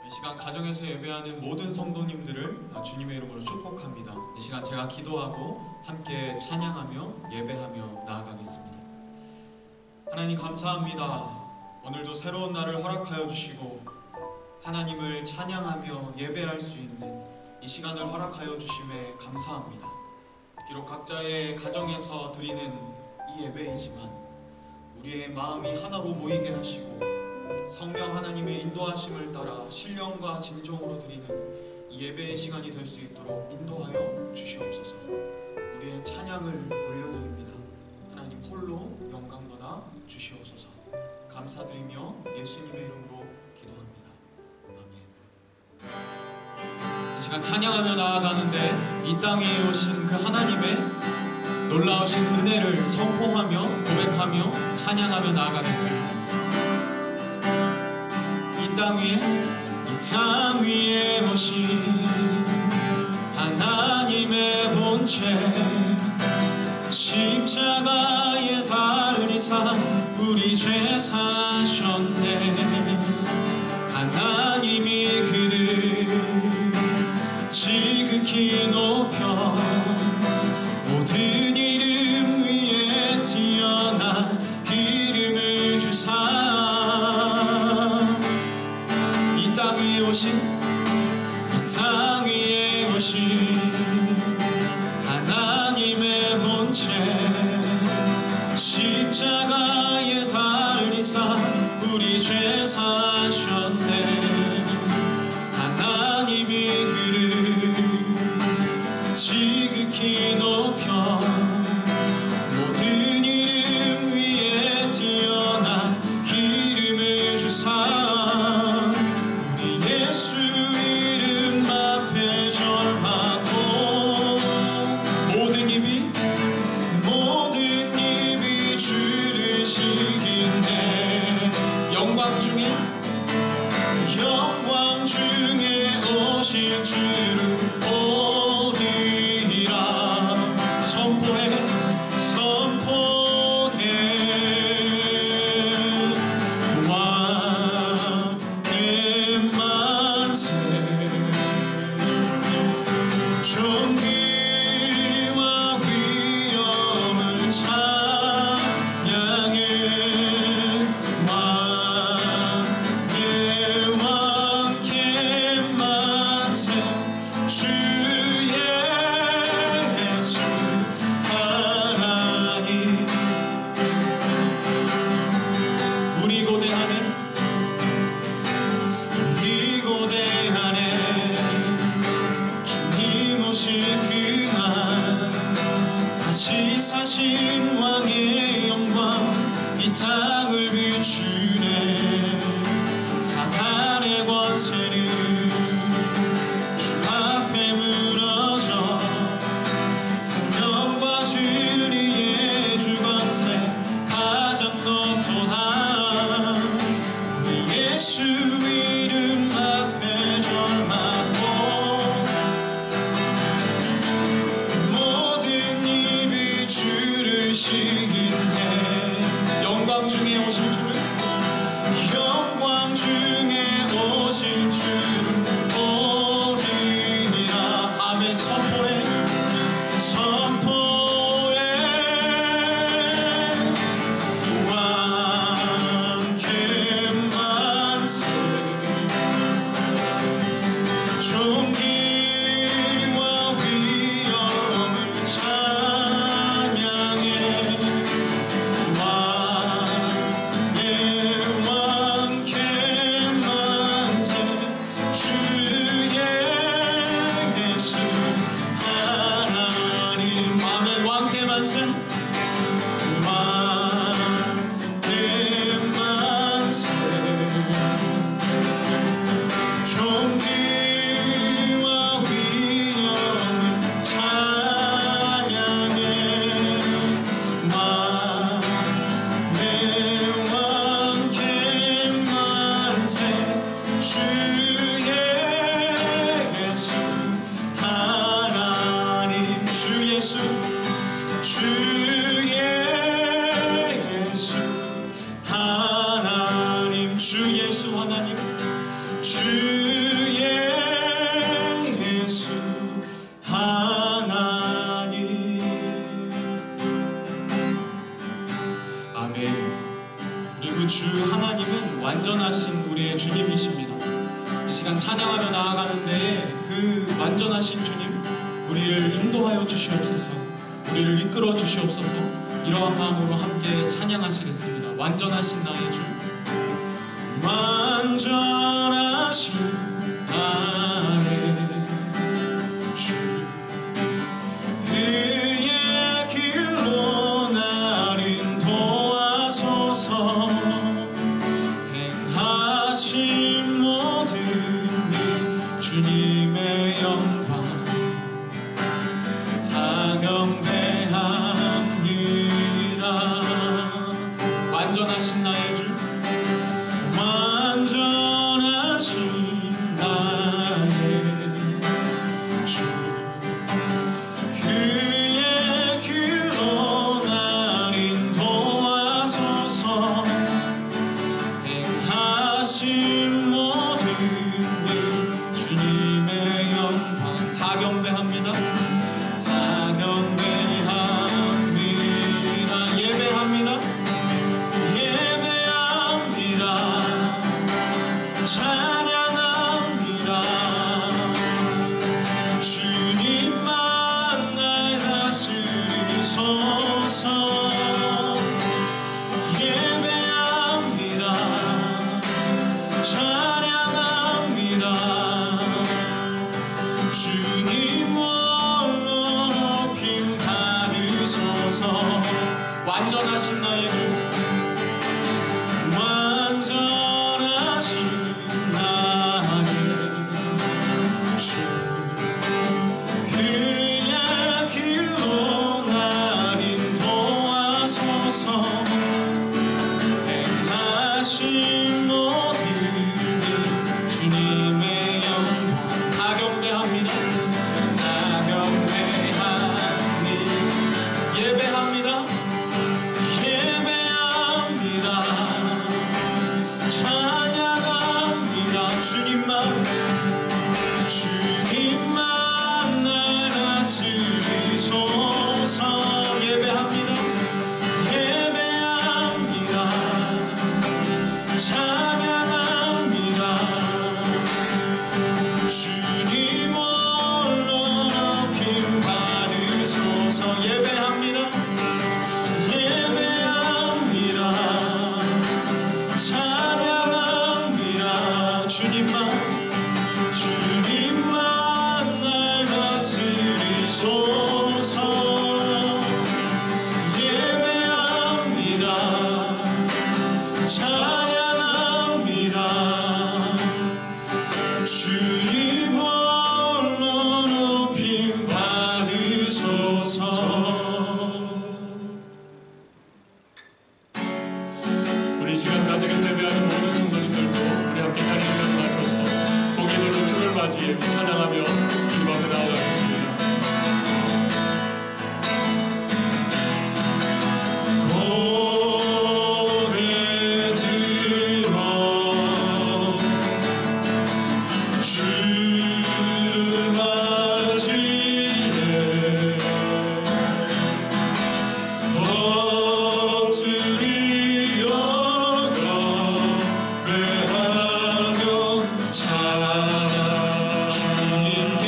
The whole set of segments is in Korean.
이 시간 가정에서 예배하는 모든 성도님들을 주님의 이름으로 축복합니다. 이 시간 제가 기도하고 함께 찬양하며 예배하며 나아가겠습니다. 하나님 감사합니다. 오늘도 새로운 날을 허락하여 주시고 하나님을 찬양하며 예배할 수 있는 이 시간을 허락하여 주심에 감사합니다. 비록 각자의 가정에서 드리는 이 예배이지만 우리의 마음이 하나로 모이게 하시고 성령 하나님의 인도하심을 따라 신령과 진정으로 드리는 이 예배의 시간이 될 수 있도록 인도하여 주시옵소서. 우리의 찬양을 올려드립니다. 하나님 홀로 영광받아 주시옵소서. 감사드리며 예수님의 이름으로 기도합니다. 아멘. 이 시간 찬양하며 나아가는데 이 땅에 오신 그 하나님의 놀라우신 은혜를 선포하며 고백하며 찬양하며 나아가겠습니다. 이 땅 위에 오신 하나님의 본체 십자가에 달리사 우리 죄 사셨네. 하나님이 그를 지극히 높여 모든 이름 위에 뛰어난 이름을 주사 이 땅 위에 오신 하나님의 본체 십자가에 달리사 우리 죄 사셨네. 하나님이 그를 지극히 높여 모든 이름 위에 뛰어난 이름을 주사 예수 이름 앞에 절하고 모든 입이 주를 시기네. 영광 중에 오실 주를 오리라. 선포해 존귀와 위엄을 찬양해. 왕의 만세 주 예수 하나님. 우리 고대하네 그날 다시 사신 왕의 영광 이 땅을 비추네. 사탄의 권세는 주 앞에 무너져 생명과 진리의 주권세 가장 높도다. 우리 예수 이름 앞에 절하고 주를 시기네. 영광 그 주 하나님은 완전하신 우리의 주님이십니다. 이 시간 찬양하며 나아가는데 그 완전하신 주님, 우리를 인도하여 주시옵소서, 우리를 이끌어 주시옵소서. 이러한 마음으로 함께 찬양하시겠습니다. 완전하신 나의 주, 완전하신 나의 주, 그의 길로 나를 인도하소서. 행하신 모든 일 주님의 영광 다 경배합니다. 완전하신 나의 주, 완전하신 나의 주, 그의 길로 날 인도하소서. 행하신 모든 일 주님의 영광 다 경배합니다. 다 경배합니다. 예배합니다. 예배합니다. 찬양합니다. 주님만 날 다스리소서. 예배합니다. 찬양합니다. 주님 홀로 높임 받으소서. 완전하신 나의 주, 완전하신 나의 주, 그의 길로 날 인도하소서. 행하신 모든 일 주님의 영광 다 경배합니다. 다 경배하니 예배합니다. 예배합니다. 찬양합니다. 주님만 날 다스리소서. 예배합니다. 예배합니다. 찬양합니다. 주님 홀로 높임 받으소서. 예배합니다. 예배합니다. 찬양합니다. 주님만 날 다스리소서. 예배합니다. 찬양합니다. 주님 홀로 높임 받으소서. 우리 시간 가정에서 예배하는 모든 성도님들도 우리 함께 자리에 일어나셔서 고개 들은 주를 맞이해 찬양하며 주님 앞에 나아가겠습니다. 고개 들어 주를 맞이해 엎드리어 경배하며 찬양 주님께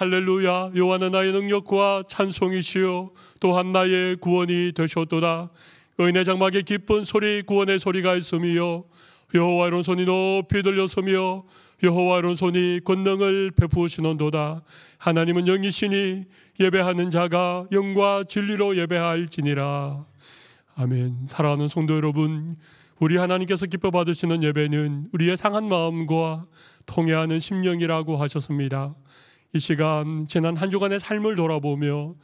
할렐루야. 여호와는 나의 능력과 찬송이시요 또한 나의 구원이 되셨도다. 의인의 장막에 기쁜 소리 구원의 소리가 있으며 여호와의 오른손이 높이 들렸으며 여호와의 오른손이 권능을 베푸시는도다. 하나님은 영이시니 예배하는 자가 영과 진리로 예배할지니라. 아멘. 사랑하는 성도 여러분, 우리 하나님께서 기뻐 받으시는 예배는 우리의 상한 마음과 통회하는 심령이라고 하셨습니다. 이 시간 지난 한 주간의 삶을 돌아보며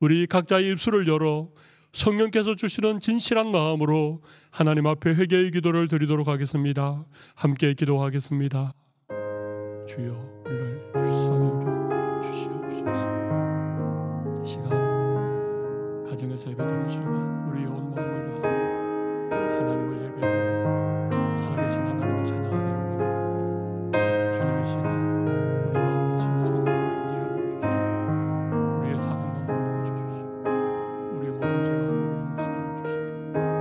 우리 각자의 입술을 열어 성령께서 주시는 진실한 마음으로 하나님 앞에 회개의 기도를 드리도록 하겠습니다. 함께 기도하겠습니다. 주여, 우리를 불쌍히 여겨 주시옵소서. 이 시간 가정에서 예배드리지만 우리의 온 마음을 다하여 하나님을 예배하며 살아계신 하나님을 찬양하기를 원합니다. 주님, 이 시간 우리 가운데 진의 성령으로 임재하여 주시고 우리의 상한 마음을 고쳐주시고 우리의 모든 죄와 허물을 용서하여 주시기를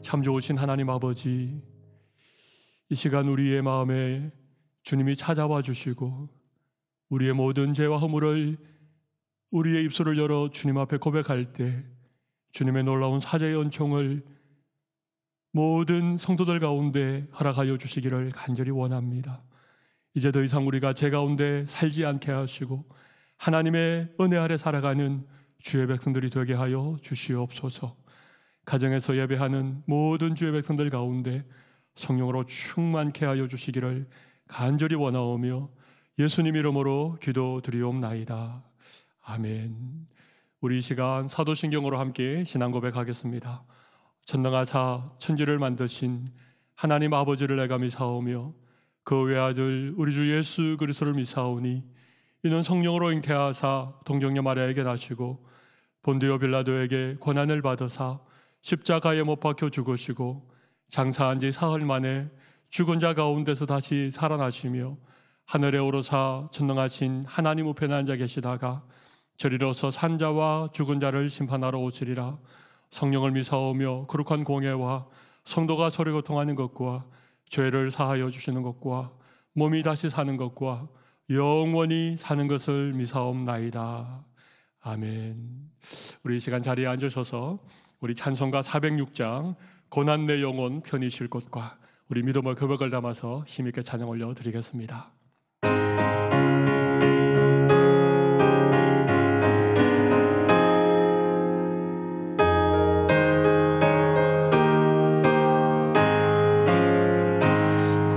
참 좋으신 하나님 아버지, 이 시간 우리의 마음에 주님이 찾아와 주시고 우리의 모든 죄와 허물을 우리의 입술을 열어 주님 앞에 고백할 때 주님의 놀라운 사죄의 은총을 모든 성도들 가운데 허락하여 주시기를 간절히 원합니다. 이제 더 이상 우리가 죄 가운데 살지 않게 하시고 하나님의 은혜 아래 살아가는 주의 백성들이 되게 하여 주시옵소서. 가정에서 예배하는 모든 주의 백성들 가운데 성령으로 충만케 하여 주시기를 간절히 원하오며 예수님 이름으로 기도드리옵나이다. 아멘. 우리 이 시간 사도신경으로 함께 신앙 고백하겠습니다. 전능하사 천지를 만드신 하나님 아버지를 내가 미사오며 그 외아들 우리 주 예수 그리스도를 미사오니 이는 성령으로 잉태하사 동정녀 마리아에게 나시고 본디오 빌라도에게 고난을 받으사 십자가에 못 박혀 죽으시고 장사한 지 사흘 만에 죽은 자 가운데서 다시 살아나시며 하늘에 오르사 전능하신 하나님 우편에 앉아 계시다가 저리로서 산자와 죽은 자를 심판하러 오시리라. 성령을 미사오며 거룩한 공예와 성도가 서로 교통하는 것과 죄를 사하여 주시는 것과 몸이 다시 사는 것과 영원히 사는 것을 미사옵나이다. 아멘. 우리 이 시간 자리에 앉으셔서 우리 찬송가 406장 고난 내 영혼 편히 쉴 곳과 우리 믿음의 고백을 담아서 힘있게 찬양 올려드리겠습니다.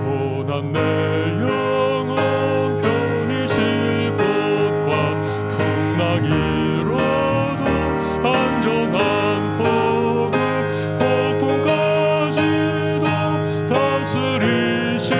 고난 내 영혼 편히 쉴 곳과 풍랑이 이뤄도 안전한 폭을 폭풍까지도 다스리시는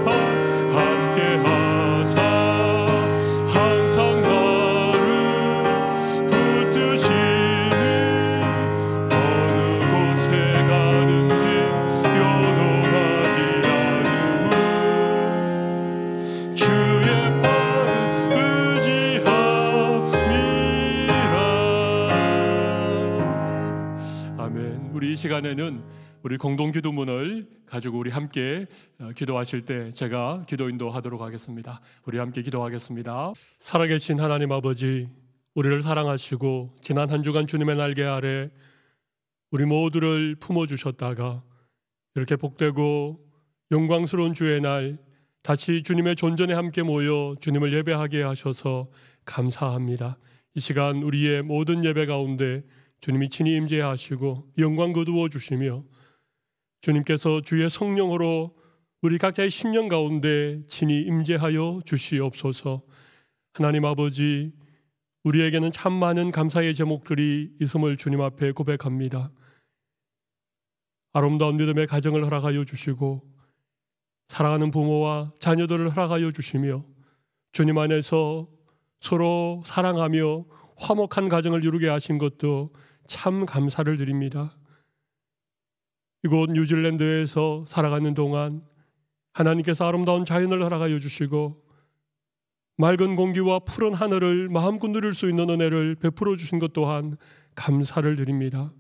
파 함께 하사 항상 나를 붙드시니 어느 곳에 가든지 요동하지 않음은 주의 팔을 의지함이라. 아멘. 우리 이 시간에는 우리 공동 기도문을 가지고 우리 함께 기도하실 때 제가 기도 인도하도록 하겠습니다. 우리 함께 기도하겠습니다. 살아계신 하나님 아버지, 우리를 사랑하시고 지난 한 주간 주님의 날개 아래 우리 모두를 품어주셨다가 이렇게 복되고 영광스러운 주의 날 다시 주님의 존전에 함께 모여 주님을 예배하게 하셔서 감사합니다. 이 시간 우리의 모든 예배 가운데 주님이 친히 임재하시고 영광 거두어 주시며 주님께서 주의 성령으로 우리 각자의 심령 가운데 친히 임재하여 주시옵소서. 하나님 아버지, 우리에게는 참 많은 감사의 제목들이 있음을 주님 앞에 고백합니다. 아름다운 믿음의 가정을 허락하여 주시고 사랑하는 부모와 자녀들을 허락하여 주시며 주님 안에서 서로 사랑하며 화목한 가정을 이루게 하신 것도 참 감사를 드립니다. 이곳 뉴질랜드에서 살아가는 동안 하나님께서 아름다운 자연을 허락하여 주시고 맑은 공기와 푸른 하늘을 마음껏 누릴 수 있는 은혜를 베풀어 주신 것 또한 감사를 드립니다.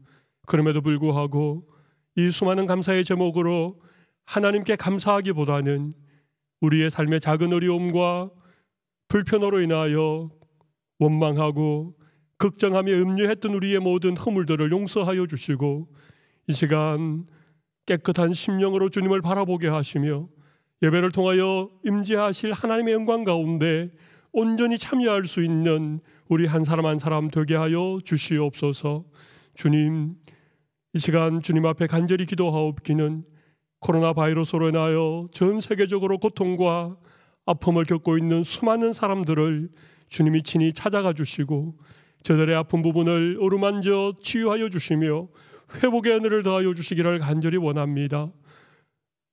그럼에도 불구하고 이 수많은 감사의 제목으로 하나님께 감사하기보다는 우리의 삶의 작은 어려움과 불편으로 인하여 원망하고 걱정하며 염려했던 우리의 모든 허물들을 용서하여 주시고 이 시간 깨끗한 심령으로 주님을 바라보게 하시며 예배를 통하여 임재하실 하나님의 영광 가운데 온전히 참여할 수 있는 우리 한 사람 한 사람 되게 하여 주시옵소서. 주님, 이 시간 주님 앞에 간절히 기도하옵기는 코로나 바이러스로 인하여 전 세계적으로 고통과 아픔을 겪고 있는 수많은 사람들을 주님이 친히 찾아가 주시고 저들의 아픈 부분을 어루만져 치유하여 주시며 회복의 은혜를 더하여 주시기를 간절히 원합니다.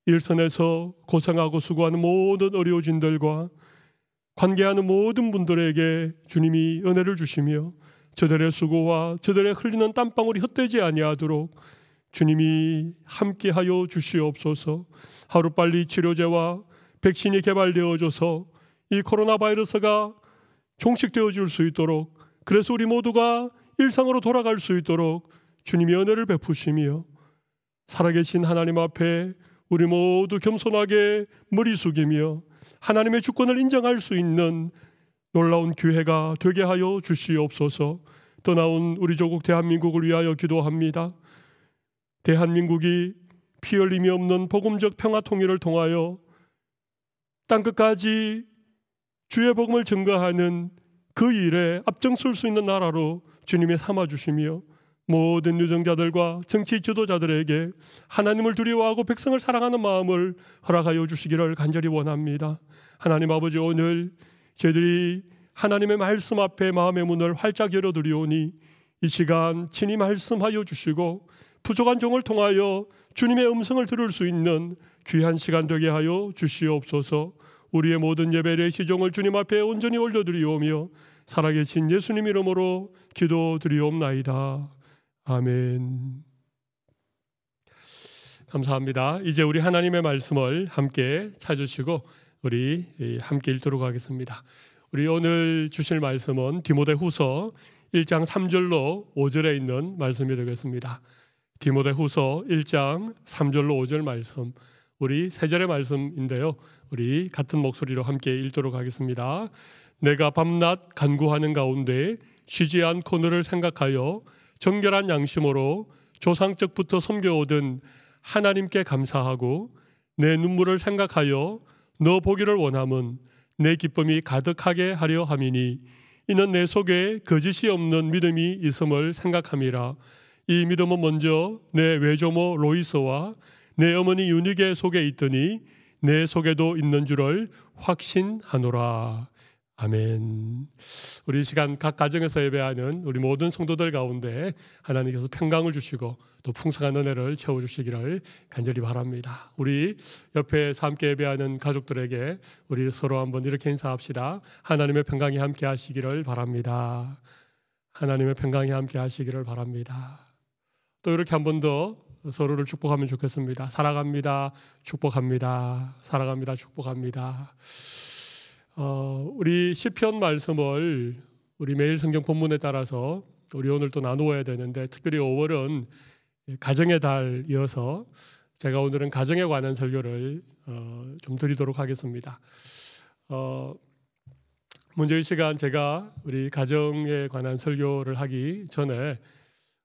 일선에서 고생하고 수고하는 모든 의료진들과 관계하는 모든 분들에게 주님이 은혜를 주시며 저들의 수고와 저들의 흘리는 땀방울이 헛되지 아니하도록 주님이 함께하여 주시옵소서. 하루빨리 치료제와 백신이 개발되어져서 이 코로나 바이러스가 종식되어질 수 있도록, 그래서 우리 모두가 일상으로 돌아갈 수 있도록 주님이 은혜를 베푸시며 살아계신 하나님 앞에 우리 모두 겸손하게 머리 숙이며 하나님의 주권을 인정할 수 있는 놀라운 기회가 되게 하여 주시옵소서. 떠나온 우리 조국 대한민국을 위하여 기도합니다. 대한민국이 피 흘림이 없는 복음적 평화 통일을 통하여 땅끝까지 주의 복음을 증거하는 그 일에 앞장설 수 있는 나라로 주님이 삼아주시며 모든 유정자들과 정치 지도자들에게 하나님을 두려워하고 백성을 사랑하는 마음을 허락하여 주시기를 간절히 원합니다. 하나님 아버지, 오늘 저희들이 하나님의 말씀 앞에 마음의 문을 활짝 열어드리오니 이 시간 친히 말씀하여 주시고 부족한 종을 통하여 주님의 음성을 들을 수 있는 귀한 시간 되게 하여 주시옵소서. 우리의 모든 예배의 시종을 주님 앞에 온전히 올려드리오며 살아계신 예수님 이름으로 기도드리옵나이다. 아멘. 감사합니다. 이제 우리 하나님의 말씀을 함께 찾으시고 우리 함께 읽도록 하겠습니다. 우리 오늘 주실 말씀은 디모데후서 1장 3절로 5절에 있는 말씀이 되겠습니다. 디모데후서 1장 3절로 5절 말씀, 우리 세 절의 말씀인데요. 우리 같은 목소리로 함께 읽도록 하겠습니다. 내가 밤낮 간구하는 가운데 쉬지 않고 너를 생각하여 정결한 양심으로 조상적부터 섬겨오던 하나님께 감사하고 내 눈물을 생각하여 너 보기를 원함은 내 기쁨이 가득하게 하려 함이니 이는 내 속에 거짓이 없는 믿음이 있음을 생각함이라. 이 믿음은 먼저 내 외조모 로이스와 내 어머니 유니게 속에 있더니 내 속에도 있는 줄을 확신하노라. 아멘. 우리 이 시간 각 가정에서 예배하는 우리 모든 성도들 가운데 하나님께서 평강을 주시고 또 풍성한 은혜를 채워주시기를 간절히 바랍니다. 우리 옆에서 함께 예배하는 가족들에게 우리 서로 한번 이렇게 인사합시다. 하나님의 평강이 함께 하시기를 바랍니다. 하나님의 평강이 함께 하시기를 바랍니다. 또 이렇게 한 번 더 서로를 축복하면 좋겠습니다. 사랑합니다. 축복합니다. 사랑합니다. 축복합니다. 우리 시편 말씀을 우리 매일 성경 본문에 따라서 우리 오늘 또 나누어야 되는데, 특별히 5월은 가정의 달이어서 제가 오늘은 가정에 관한 설교를 좀 드리도록 하겠습니다. 먼저 이 시간 제가 우리 가정에 관한 설교를 하기 전에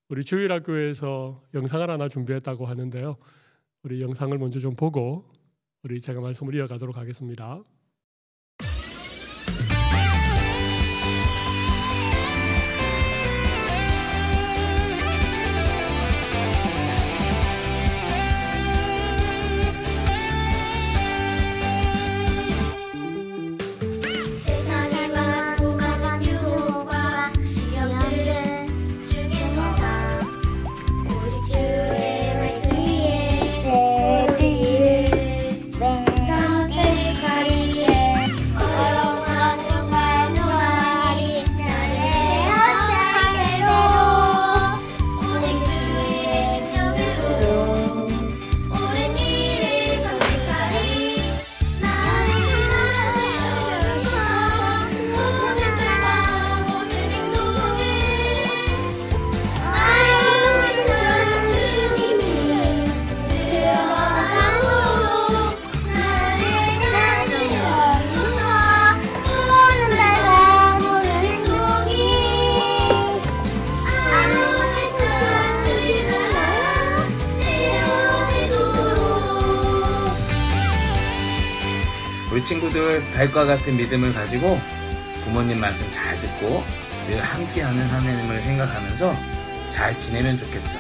우리 주일학교에서 영상을 하나 준비했다고 하는데요. 우리 영상을 먼저 좀 보고 우리 제가 말씀을 이어가도록 하겠습니다. 우리 친구들 달과 같은 믿음을 가지고 부모님 말씀 잘 듣고 늘 함께하는 하나님을 생각하면서 잘 지내면 좋겠어.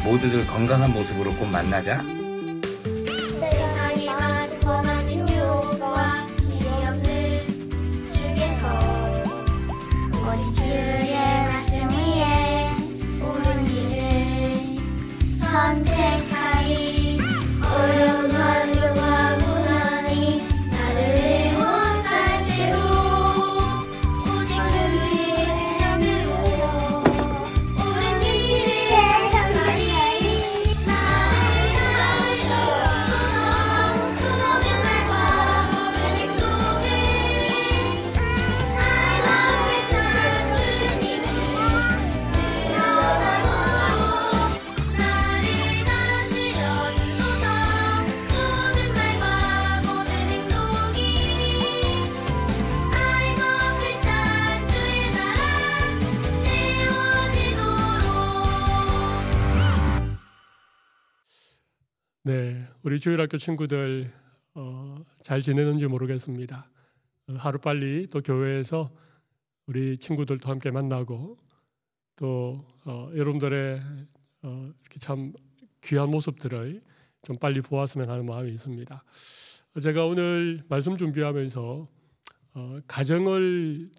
모두들 건강한 모습으로 꼭 만나자. 세상이 많고 많은 유혹과 시험들 중에서 오직 주의 말씀 위에 옳은 길을 선택하리. 어려운 환경과 고난이 나를 못 살 때도 오직 주의 능력으로 옳은 길을 선택하리. 나를 도와주소서. 모든 말과 모든 행동을 I love you 주님을 드러나고 나를 다스려 주소서. 모든 말과 모든 행동이 I love you 주의 나라 세워지도록. 네, 우리 주일학교 친구들 잘 지내는지 모르겠습니다. 하루빨리 또 교회에서 우리 친구들도 함께 만나고 또 여러분들의 이렇게 참 귀한 모습들을 좀 빨리 보았으면 하는 마음이 있습니다. 제가 오늘 말씀 준비하면서 가정을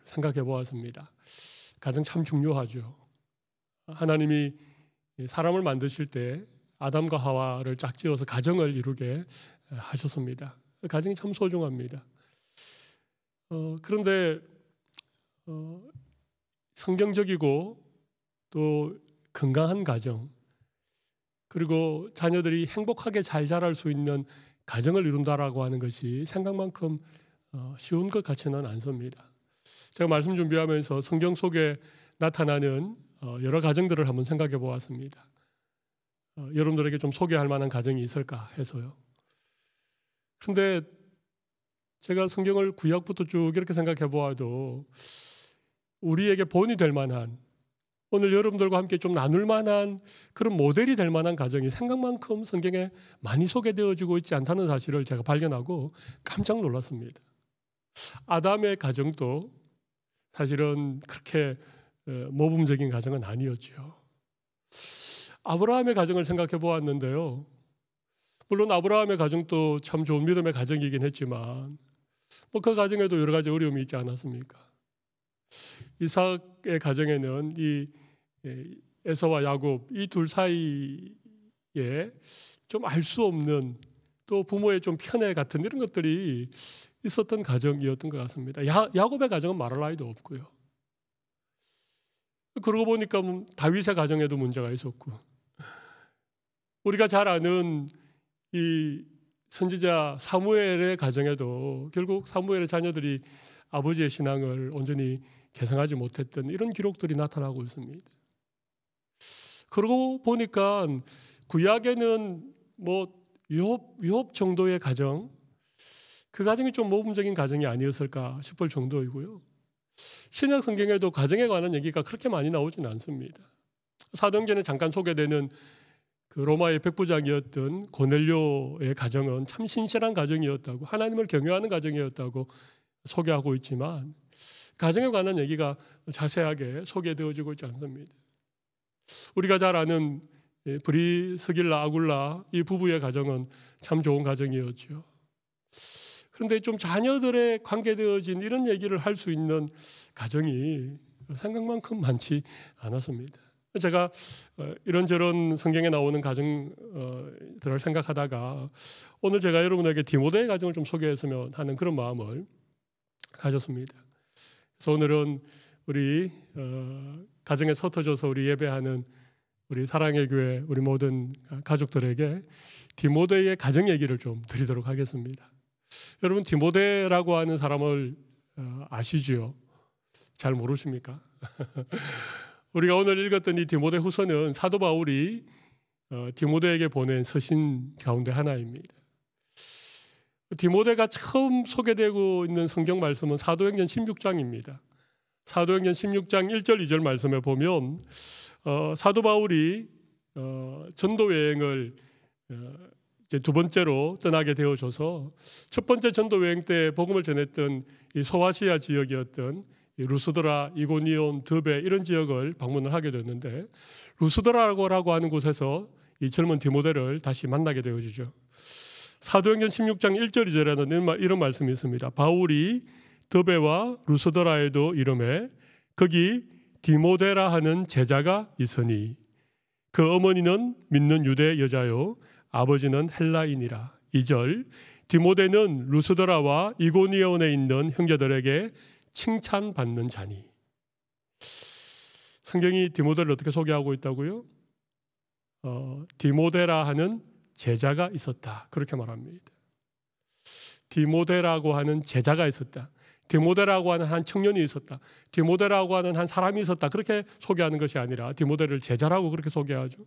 생각해 보았습니다. 가정 참 중요하죠. 하나님이 사람을 만드실 때 아담과 하와를 짝지어서 가정을 이루게 하셨습니다. 가정이 참 소중합니다. 그런데 성경적이고 또 건강한 가정, 그리고 자녀들이 행복하게 잘 자랄 수 있는 가정을 이룬다라고 하는 것이 생각만큼 쉬운 것 같지는 않습니다. 제가 말씀 준비하면서 성경 속에 나타나는 여러 가정들을 한번 생각해 보았습니다. 여러분들에게 좀 소개할 만한 가정이 있을까 해서요. 그런데 제가 성경을 구약부터 쭉 이렇게 생각해 보아도 우리에게 본이 될 만한, 오늘 여러분들과 함께 좀 나눌 만한 그런 모델이 될 만한 가정이 생각만큼 성경에 많이 소개되어지고 있지 않다는 사실을 제가 발견하고 깜짝 놀랐습니다. 아담의 가정도 사실은 그렇게 모범적인 가정은 아니었죠. 아브라함의 가정을 생각해 보았는데요. 물론 아브라함의 가정도 참 좋은 믿음의 가정이긴 했지만 그 가정에도 여러 가지 어려움이 있지 않았습니까? 이삭의 가정에는 이 에서와 야곱 이 둘 사이에 좀 알 수 없는 또 부모의 좀 편애 같은 이런 것들이 있었던 가정이었던 것 같습니다. 야곱의 가정은 말할 나위도 없고요. 그러고 보니까 다윗의 가정에도 문제가 있었고, 우리가 잘 아는 이 선지자 사무엘의 가정에도 결국 사무엘의 자녀들이 아버지의 신앙을 온전히 계승하지 못했던 이런 기록들이 나타나고 있습니다. 그러고 보니까 구약에는 뭐 욥 정도의 가정, 그 가정이 좀 모범적인 가정이 아니었을까 싶을 정도이고요. 신약 성경에도 가정에 관한 얘기가 그렇게 많이 나오지는 않습니다. 사도행전에 잠깐 소개되는 그 로마의 백부장이었던 고넬료의 가정은 참 신실한 가정이었다고, 하나님을 경외하는 가정이었다고 소개하고 있지만 가정에 관한 얘기가 자세하게 소개되어지고 있지 않습니다. 우리가 잘 아는 브리스길라 아굴라 이 부부의 가정은 참 좋은 가정이었죠. 그런데 좀 자녀들에 관계되어진 이런 얘기를 할 수 있는 가정이 생각만큼 많지 않았습니다. 제가 이런저런 성경에 나오는 가정들을 생각하다가 오늘 제가 여러분에게 디모데의 가정을 좀 소개했으면 하는 그런 마음을 가졌습니다. 그래서 오늘은 우리 가정에 서터져서 우리 예배하는 우리 사랑의 교회 우리 모든 가족들에게 디모데의 가정 얘기를 좀 드리도록 하겠습니다. 여러분, 디모데라고 하는 사람을 아시지요? 잘 모르십니까? 우리가 오늘 읽었던 이 디모데 후서는 사도 바울이 디모데에게 보낸 서신 가운데 하나입니다. 디모데가 처음 소개되고 있는 성경 말씀은 사도행전 16장입니다. 사도행전 16장 1절 2절 말씀에 보면 사도 바울이 전도 여행을 이제 두 번째로 떠나게 되어져서 첫 번째 전도 여행 때 복음을 전했던 이 소아시아 지역이었던 루스드라, 이고니온, 드베 이런 지역을 방문을 하게 됐는데, 루스드라고 하는 곳에서 이 젊은 디모데를 다시 만나게 되어지죠. 사도행전 16장 1절 2절에는 이런 말씀이 있습니다. 바울이 드베와 루스드라에도 이르매 거기 디모데라 하는 제자가 있으니 그 어머니는 믿는 유대 여자요 아버지는 헬라인이라. 2절 디모데는 루스드라와 이고니온에 있는 형제들에게 칭찬받는 자니. 성경이 디모데를 어떻게 소개하고 있다고요? 디모데라 하는 제자가 있었다, 그렇게 말합니다. 디모데라고 하는 제자가 있었다, 디모데라고 하는 한 청년이 있었다, 디모데라고 하는 한 사람이 있었다, 그렇게 소개하는 것이 아니라 디모데를 제자라고 그렇게 소개하죠.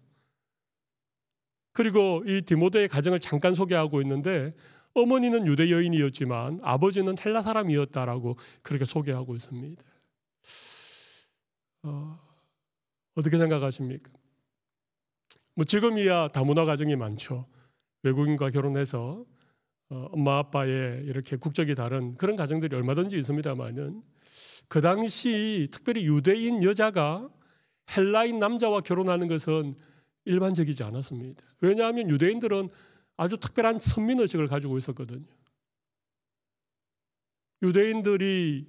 그리고 이 디모데의 가정을 잠깐 소개하고 있는데 어머니는 유대 여인이었지만 아버지는 헬라 사람이었다라고 그렇게 소개하고 있습니다. 어떻게 생각하십니까? 뭐 지금이야 다문화 가정이 많죠. 외국인과 결혼해서 엄마 아빠의 이렇게 국적이 다른 그런 가정들이 얼마든지 있습니다만은 그 당시 특별히 유대인 여자가 헬라인 남자와 결혼하는 것은 일반적이지 않았습니다. 왜냐하면 유대인들은 아주 특별한 선민의식을 가지고 있었거든요. 유대인들이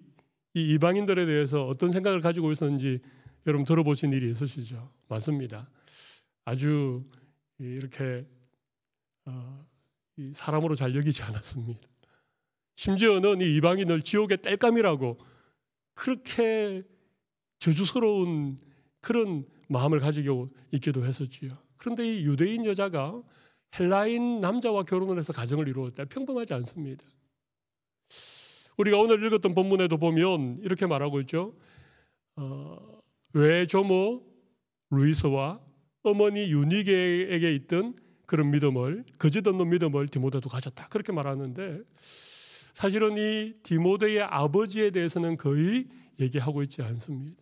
이 이방인들에 대해서 어떤 생각을 가지고 있었는지 여러분 들어보신 일이 있으시죠? 맞습니다. 아주 이렇게 사람으로 잘 여기지 않았습니다. 심지어는 이 이방인을 지옥의 땔감이라고 그렇게 저주스러운 그런 마음을 가지고 있기도 했었지요. 그런데 이 유대인 여자가 헬라인 남자와 결혼을 해서 가정을 이루었다. 평범하지 않습니다. 우리가 오늘 읽었던 본문에도 보면 이렇게 말하고 있죠. 외조모 루이스와 어머니 유니게에게 있던 그런 믿음을, 거짓 없는 믿음을 디모데도 가졌다, 그렇게 말하는데 사실은 이 디모데의 아버지에 대해서는 거의 얘기하고 있지 않습니다.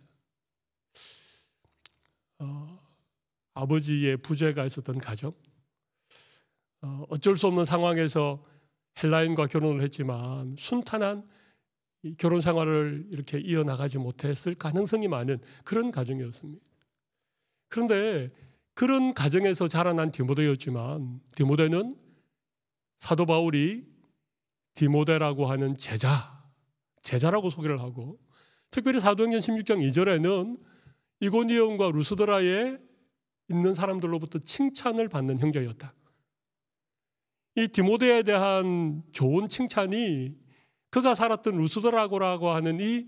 아버지의 부재가 있었던 가정, 어쩔 수 없는 상황에서 헬라인과 결혼을 했지만 순탄한 결혼 생활을 이렇게 이어나가지 못했을 가능성이 많은 그런 가정이었습니다. 그런데 그런 가정에서 자라난 디모데였지만 디모데는 사도 바울이 디모데라고 하는 제자라고 소개를 하고, 특별히 사도행전 16장 2절에는 이고니온과 루스드라에 있는 사람들로부터 칭찬을 받는 형제였다. 이 디모데에 대한 좋은 칭찬이 그가 살았던 루스드라고라고 하는 이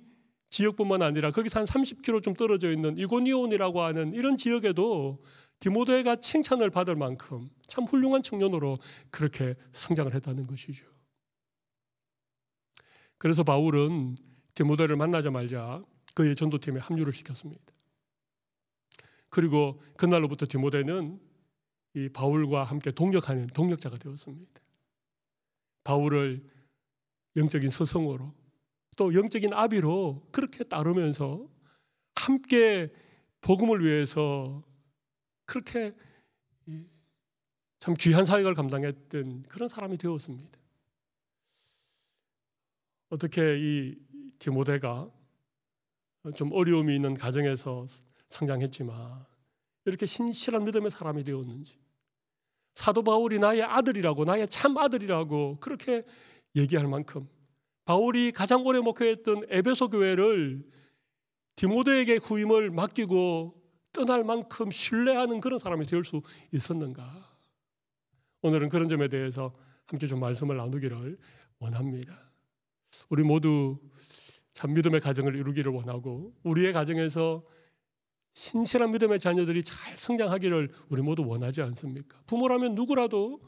지역뿐만 아니라 거기서 한 30km 좀 떨어져 있는 이고니온이라고 하는 이런 지역에도 디모데가 칭찬을 받을 만큼 참 훌륭한 청년으로 그렇게 성장을 했다는 것이죠. 그래서 바울은 디모데를 만나자마자 그의 전도팀에 합류를 시켰습니다. 그리고 그날로부터 디모데는 이 바울과 함께 동역하는 동역자가 되었습니다. 바울을 영적인 스승으로 또 영적인 아비로 그렇게 따르면서 함께 복음을 위해서 그렇게 참 귀한 사역을 감당했던 그런 사람이 되었습니다. 어떻게 이 디모데가 좀 어려움이 있는 가정에서 성장했지만 이렇게 신실한 믿음의 사람이 되었는지, 사도 바울이 나의 아들이라고, 나의 참 아들이라고 그렇게 얘기할 만큼, 바울이 가장 오래 목회했던 에베소 교회를 디모데에게 후임을 맡기고 떠날 만큼 신뢰하는 그런 사람이 될 수 있었는가? 오늘은 그런 점에 대해서 함께 좀 말씀을 나누기를 원합니다. 우리 모두 참 믿음의 가정을 이루기를 원하고, 우리의 가정에서 신실한 믿음의 자녀들이 잘 성장하기를 우리 모두 원하지 않습니까? 부모라면 누구라도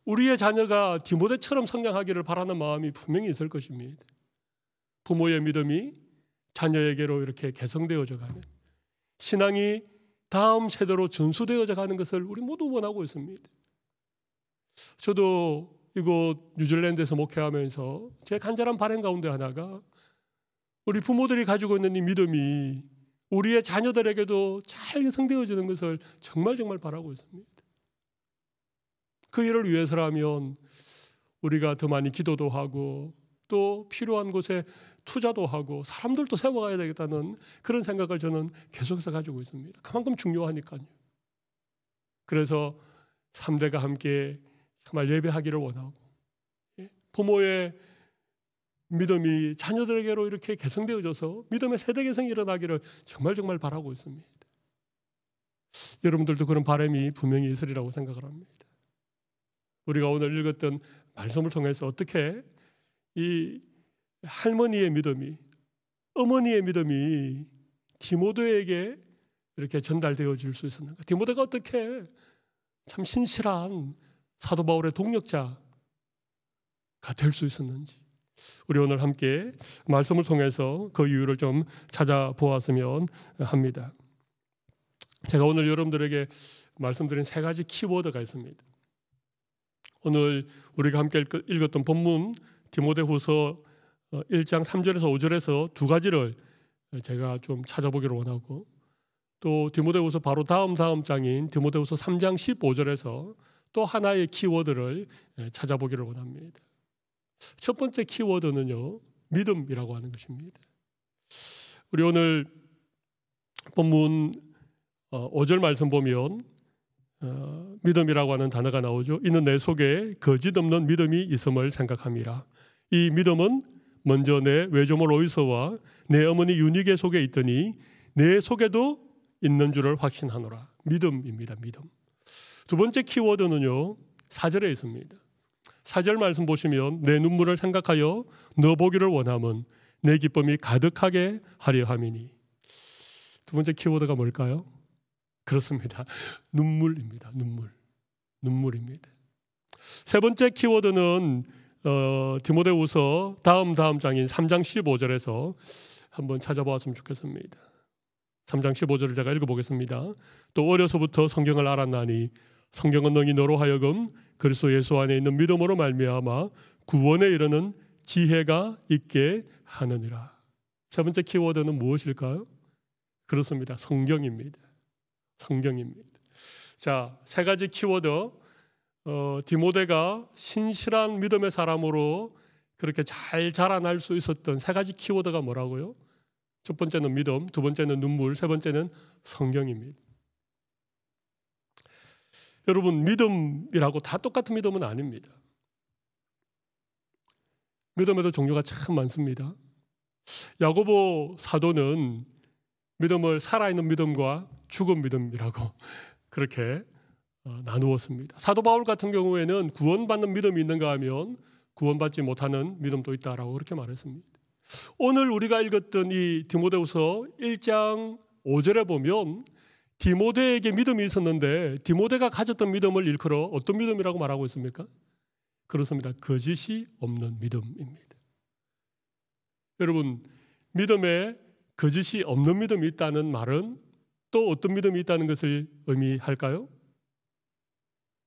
우리의 자녀가 디모데처럼 성장하기를 바라는 마음이 분명히 있을 것입니다. 부모의 믿음이 자녀에게로 이렇게 개성되어져 가는, 신앙이 다음 세대로 전수되어져 가는 것을 우리 모두 원하고 있습니다. 저도 이곳 뉴질랜드에서 목회하면서 제 간절한 바람 가운데 하나가 우리 부모들이 가지고 있는 이 믿음이 우리의 자녀들에게도 잘 형성되어지는 것을 정말 바라고 있습니다. 그 일을 위해서라면 우리가 더 많이 기도도 하고 또 필요한 곳에 투자도 하고 사람들도 세워가야 되겠다는 그런 생각을 저는 계속해서 가지고 있습니다. 그만큼 중요하니까요. 그래서 3대가 함께 정말 예배하기를 원하고, 부모의 믿음이 자녀들에게로 이렇게 개성되어져서 믿음의 세대 개성이 일어나기를 정말 바라고 있습니다. 여러분들도 그런 바람이 분명히 있으리라고 생각을 합니다. 우리가 오늘 읽었던 말씀을 통해서 어떻게 이 할머니의 믿음이, 어머니의 믿음이 디모데에게 이렇게 전달되어질 수 있었는가? 디모데가 어떻게 참 신실한 사도 바울의 동역자가 될 수 있었는지, 우리 오늘 함께 말씀을 통해서 그 이유를 좀 찾아보았으면 합니다. 제가 오늘 여러분들에게 말씀드린 3가지 키워드가 있습니다. 오늘 우리가 함께 읽었던 본문 디모데후서 1장 3절에서 5절에서 2가지를 제가 좀 찾아보기를 원하고, 또 디모데후서 바로 다음 장인 디모데후서 3장 15절에서 또 하나의 키워드를 찾아보기를 원합니다. 첫 번째 키워드는요, 믿음이라고 하는 것입니다. 우리 오늘 본문 5절 말씀 보면 믿음이라고 하는 단어가 나오죠. 이는 내 속에 거짓 없는 믿음이 있음을 생각함이라. 이 믿음은 먼저 내 외조모 로이서와 내 어머니 유니게 속에 있더니 내 속에도 있는 줄을 확신하노라. 믿음입니다. 믿음. 두 번째 키워드는요, 4절에 있습니다. 4절 말씀 보시면 내 눈물을 생각하여 너 보기를 원함은 내 기쁨이 가득하게 하려 함이니. 두 번째 키워드가 뭘까요? 그렇습니다. 눈물입니다. 눈물입니다. 세 번째 키워드는 디모데후서 다음 장인 3장 15절에서 한번 찾아보았으면 좋겠습니다. 3장 15절을 제가 읽어보겠습니다. 또 어려서부터 성경을 알았나니 성경은 능히 너로 하여금 그리스도 예수 안에 있는 믿음으로 말미암아 구원에 이르는 지혜가 있게 하느니라. 세 번째 키워드는 무엇일까요? 그렇습니다. 성경입니다. 자, 3가지 키워드. 디모데가 신실한 믿음의 사람으로 그렇게 잘 자라날 수 있었던 3가지 키워드가 뭐라고요? 첫 번째는 믿음, 두 번째는 눈물, 세 번째는 성경입니다. 여러분, 믿음이라고 다 똑같은 믿음은 아닙니다. 믿음에도 종류가 참 많습니다. 야고보 사도는 믿음을 살아있는 믿음과 죽은 믿음이라고 그렇게 나누었습니다. 사도 바울 같은 경우에는 구원받는 믿음이 있는가 하면 구원받지 못하는 믿음도 있다라고 그렇게 말했습니다. 오늘 우리가 읽었던 이 디모데후서 1장 5절에 보면 디모데에게 믿음이 있었는데 디모데가 가졌던 믿음을 일컬어 어떤 믿음이라고 말하고 있습니까? 그렇습니다. 거짓이 없는 믿음입니다. 여러분, 믿음에 거짓이 없는 믿음이 있다는 말은 또 어떤 믿음이 있다는 것을 의미할까요?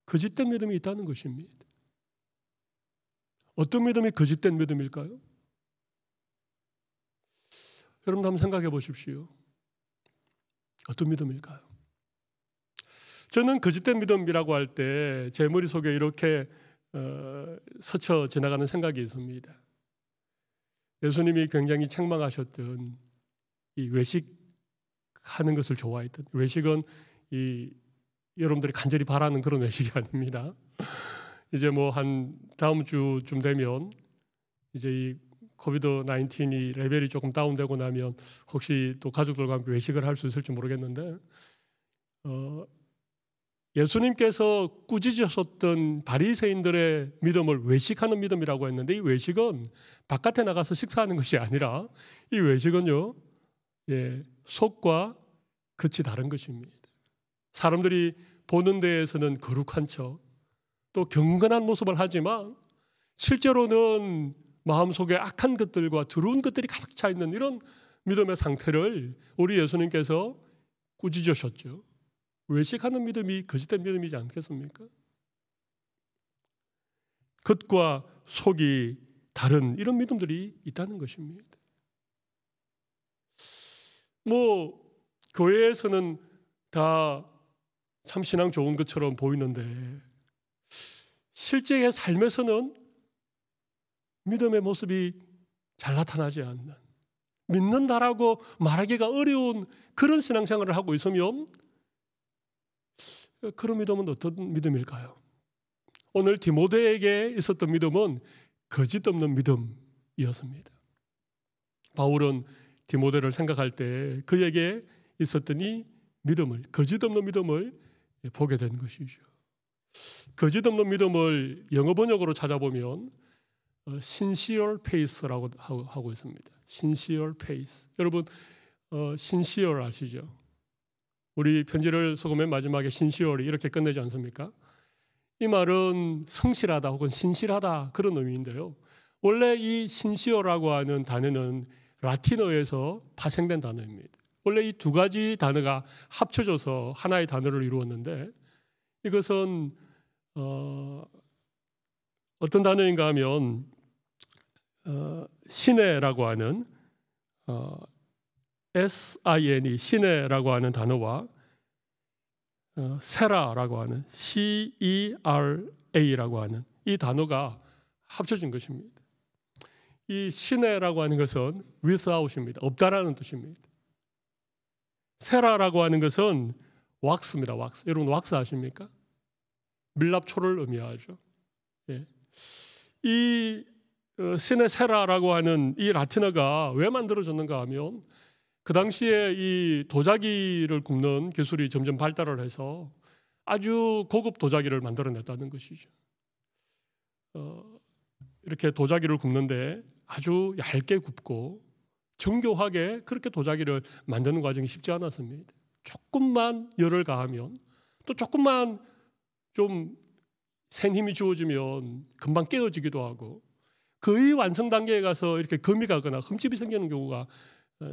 거짓된 믿음이 있다는 것입니다. 어떤 믿음이 거짓된 믿음일까요? 여러분 한번 생각해 보십시오. 어떤 믿음일까요? 저는 거짓된 믿음이라고 할 때 제 머릿속에 이렇게 스쳐 지나가는 생각이 있습니다. 예수님이 굉장히 책망하셨던 이 외식하는 것을 좋아했던, 외식은 여러분들이 간절히 바라는 그런 외식이 아닙니다. 이제 뭐 한 다음 주쯤 되면 이제 이 코비드-19이 레벨이 조금 다운되고 나면 혹시 또 가족들과 함께 외식을 할 수 있을지 모르겠는데 예수님께서 꾸짖으셨던 바리새인들의 믿음을 외식하는 믿음이라고 했는데 이 외식은 바깥에 나가서 식사하는 것이 아니라 이 외식은요, 속과 겉이 다른 것입니다. 사람들이 보는 데에서는 거룩한 척, 또 경건한 모습을 하지만 실제로는 마음속에 악한 것들과 더러운 것들이 가득 차 있는 이런 믿음의 상태를 우리 예수님께서 꾸짖으셨죠. 외식하는 믿음이 거짓된 믿음이지 않겠습니까? 겉과 속이 다른 이런 믿음들이 있다는 것입니다. 뭐 교회에서는 다 참 신앙 좋은 것처럼 보이는데 실제의 삶에서는 믿음의 모습이 잘 나타나지 않는, 믿는다라고 말하기가 어려운 그런 신앙생활을 하고 있으면 그런 믿음은 어떤 믿음일까요? 오늘 디모데에게 있었던 믿음은 거짓 없는 믿음이었습니다. 바울은 디모데를 생각할 때 그에게 있었던 이 믿음을, 거짓 없는 믿음을 보게 된 것이죠. 거짓 없는 믿음을 영어 번역으로 찾아보면 sincere faith라고 하고 있습니다. sincere faith. 여러분 sincere 아시죠? 우리 편지를 써고 맨 마지막에 sincerely 이렇게 끝내지 않습니까? 이 말은 성실하다 혹은 신실하다 그런 의미인데요. 원래 이 sincere라고 하는 단어는 라틴어에서 파생된 단어입니다. 원래 이 두 가지 단어가 합쳐져서 하나의 단어를 이루었는데 이것은 어떤 단어인가 하면 시네라고 하는 S-I-N-E 시네라고 하는 단어와 세라라고 하는 C-E-R-A라고 하는 이 단어가 합쳐진 것입니다. 이 시네라고 하는 것은 without입니다. 없다라는 뜻입니다. 세라라고 하는 것은 왁스입니다. 왁스. 여러분 왁스 아십니까? 밀랍초를 의미하죠. 예. 이 시네세라라고 하는 이 라틴어가 왜 만들어졌는가 하면 그 당시에 이 도자기를 굽는 기술이 점점 발달을 해서 아주 고급 도자기를 만들어냈다는 것이죠. 이렇게 도자기를 굽는데 아주 얇게 굽고 정교하게 그렇게 도자기를 만드는 과정이 쉽지 않았습니다. 조금만 열을 가하면 또 조금만 좀 센 힘이 주어지면 금방 깨어지기도 하고 거의 완성 단계에 가서 이렇게 금이 가거나 흠집이 생기는 경우가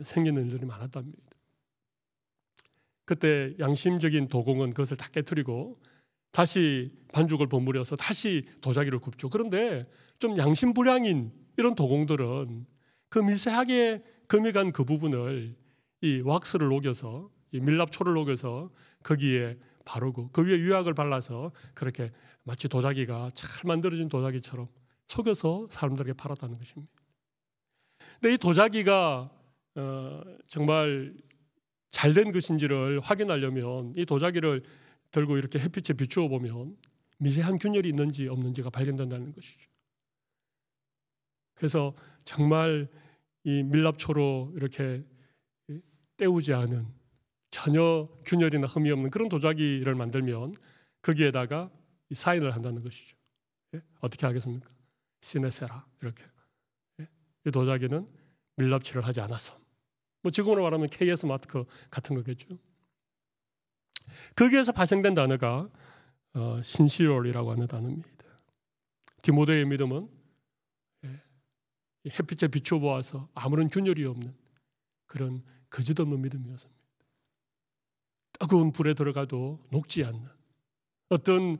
생기는 일들이 많았답니다. 그때 양심적인 도공은 그것을 다 깨트리고 다시 반죽을 버무려서 다시 도자기를 굽죠. 그런데 좀 양심불량인 이런 도공들은 그 미세하게 금이 간 그 부분을 이 왁스를 녹여서 이 밀랍초를 녹여서 거기에 바르고 그 위에 유약을 발라서 그렇게 마치 도자기가 잘 만들어진 도자기처럼 속여서 사람들에게 팔았다는 것입니다. 근데 이 도자기가 정말 잘된 것인지를 확인하려면 이 도자기를 들고 이렇게 햇빛에 비추어 보면 미세한 균열이 있는지 없는지가 발견된다는 것이죠. 그래서 정말 이 밀랍초로 이렇게 때우지 않은 전혀 균열이나 흠이 없는 그런 도자기를 만들면 거기에다가 이 사인을 한다는 것이죠. 예? 어떻게 하겠습니까? 시네세라 이렇게. 예? 이 도자기는 밀랍칠을 하지 않았어. 뭐 지금으로 말하면 KS 마스크 같은 거겠죠. 거기에서 발생된 단어가 신시롤이라고 하는 단어입니다. 디모데의 믿음은 햇빛에 비추어 보아서 아무런 균열이 없는 그런 거짓없는 믿음이었습니다. 뜨거운 불에 들어가도 녹지 않는, 어떤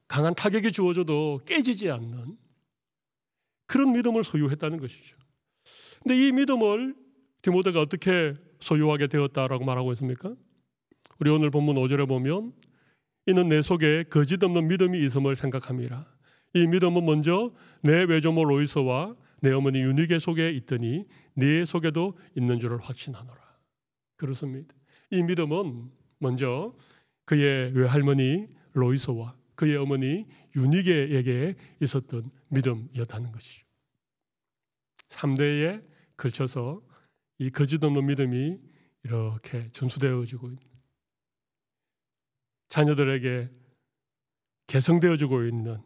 강한 타격이 주어져도 깨지지 않는 그런 믿음을 소유했다는 것이죠. 근데 이 믿음을 디모데가 어떻게 소유하게 되었다라고 말하고 있습니까? 우리 오늘 본문 5절에 보면 이는 내 속에 거짓없는 믿음이 있음을 생각함이라. 이 믿음은 먼저 내 외조모 로이서와 내 어머니 유니게 속에 있더니 네 속에도 있는 줄을 확신하노라. 그렇습니다. 이 믿음은 먼저 그의 외할머니 로이서와 그의 어머니 유니게에게 있었던 믿음이었다는 것이죠. 3대에 걸쳐서 이 거짓없는 믿음이 이렇게 전수되어지고 있는, 자녀들에게 개성되어지고 있는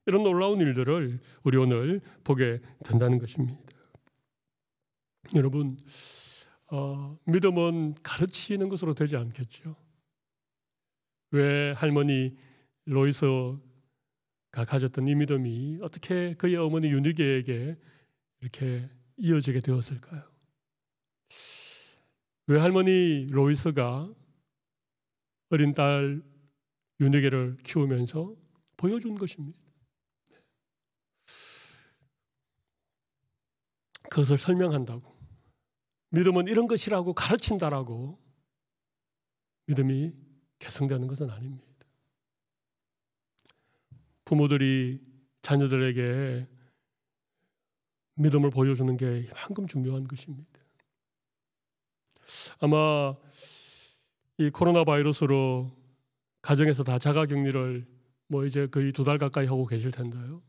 이런 놀라운 일들을 우리 오늘 보게 된다는 것입니다. 여러분, 믿음은 가르치는 것으로 되지 않겠죠. 왜 할머니 로이서가 가졌던 이 믿음이 어떻게 그의 어머니 유니게에게 이렇게 이어지게 되었을까요? 왜 할머니 로이서가 어린 딸 유니게를 키우면서 보여준 것입니다. 그것을 설명한다고, 믿음은 이런 것이라고 가르친다라고 믿음이 개성되는 것은 아닙니다. 부모들이 자녀들에게 믿음을 보여주는 게 이만큼 중요한 것입니다. 아마 이 코로나 바이러스로 가정에서 다 자가격리를 이제 거의 2달 가까이 하고 계실 텐데요.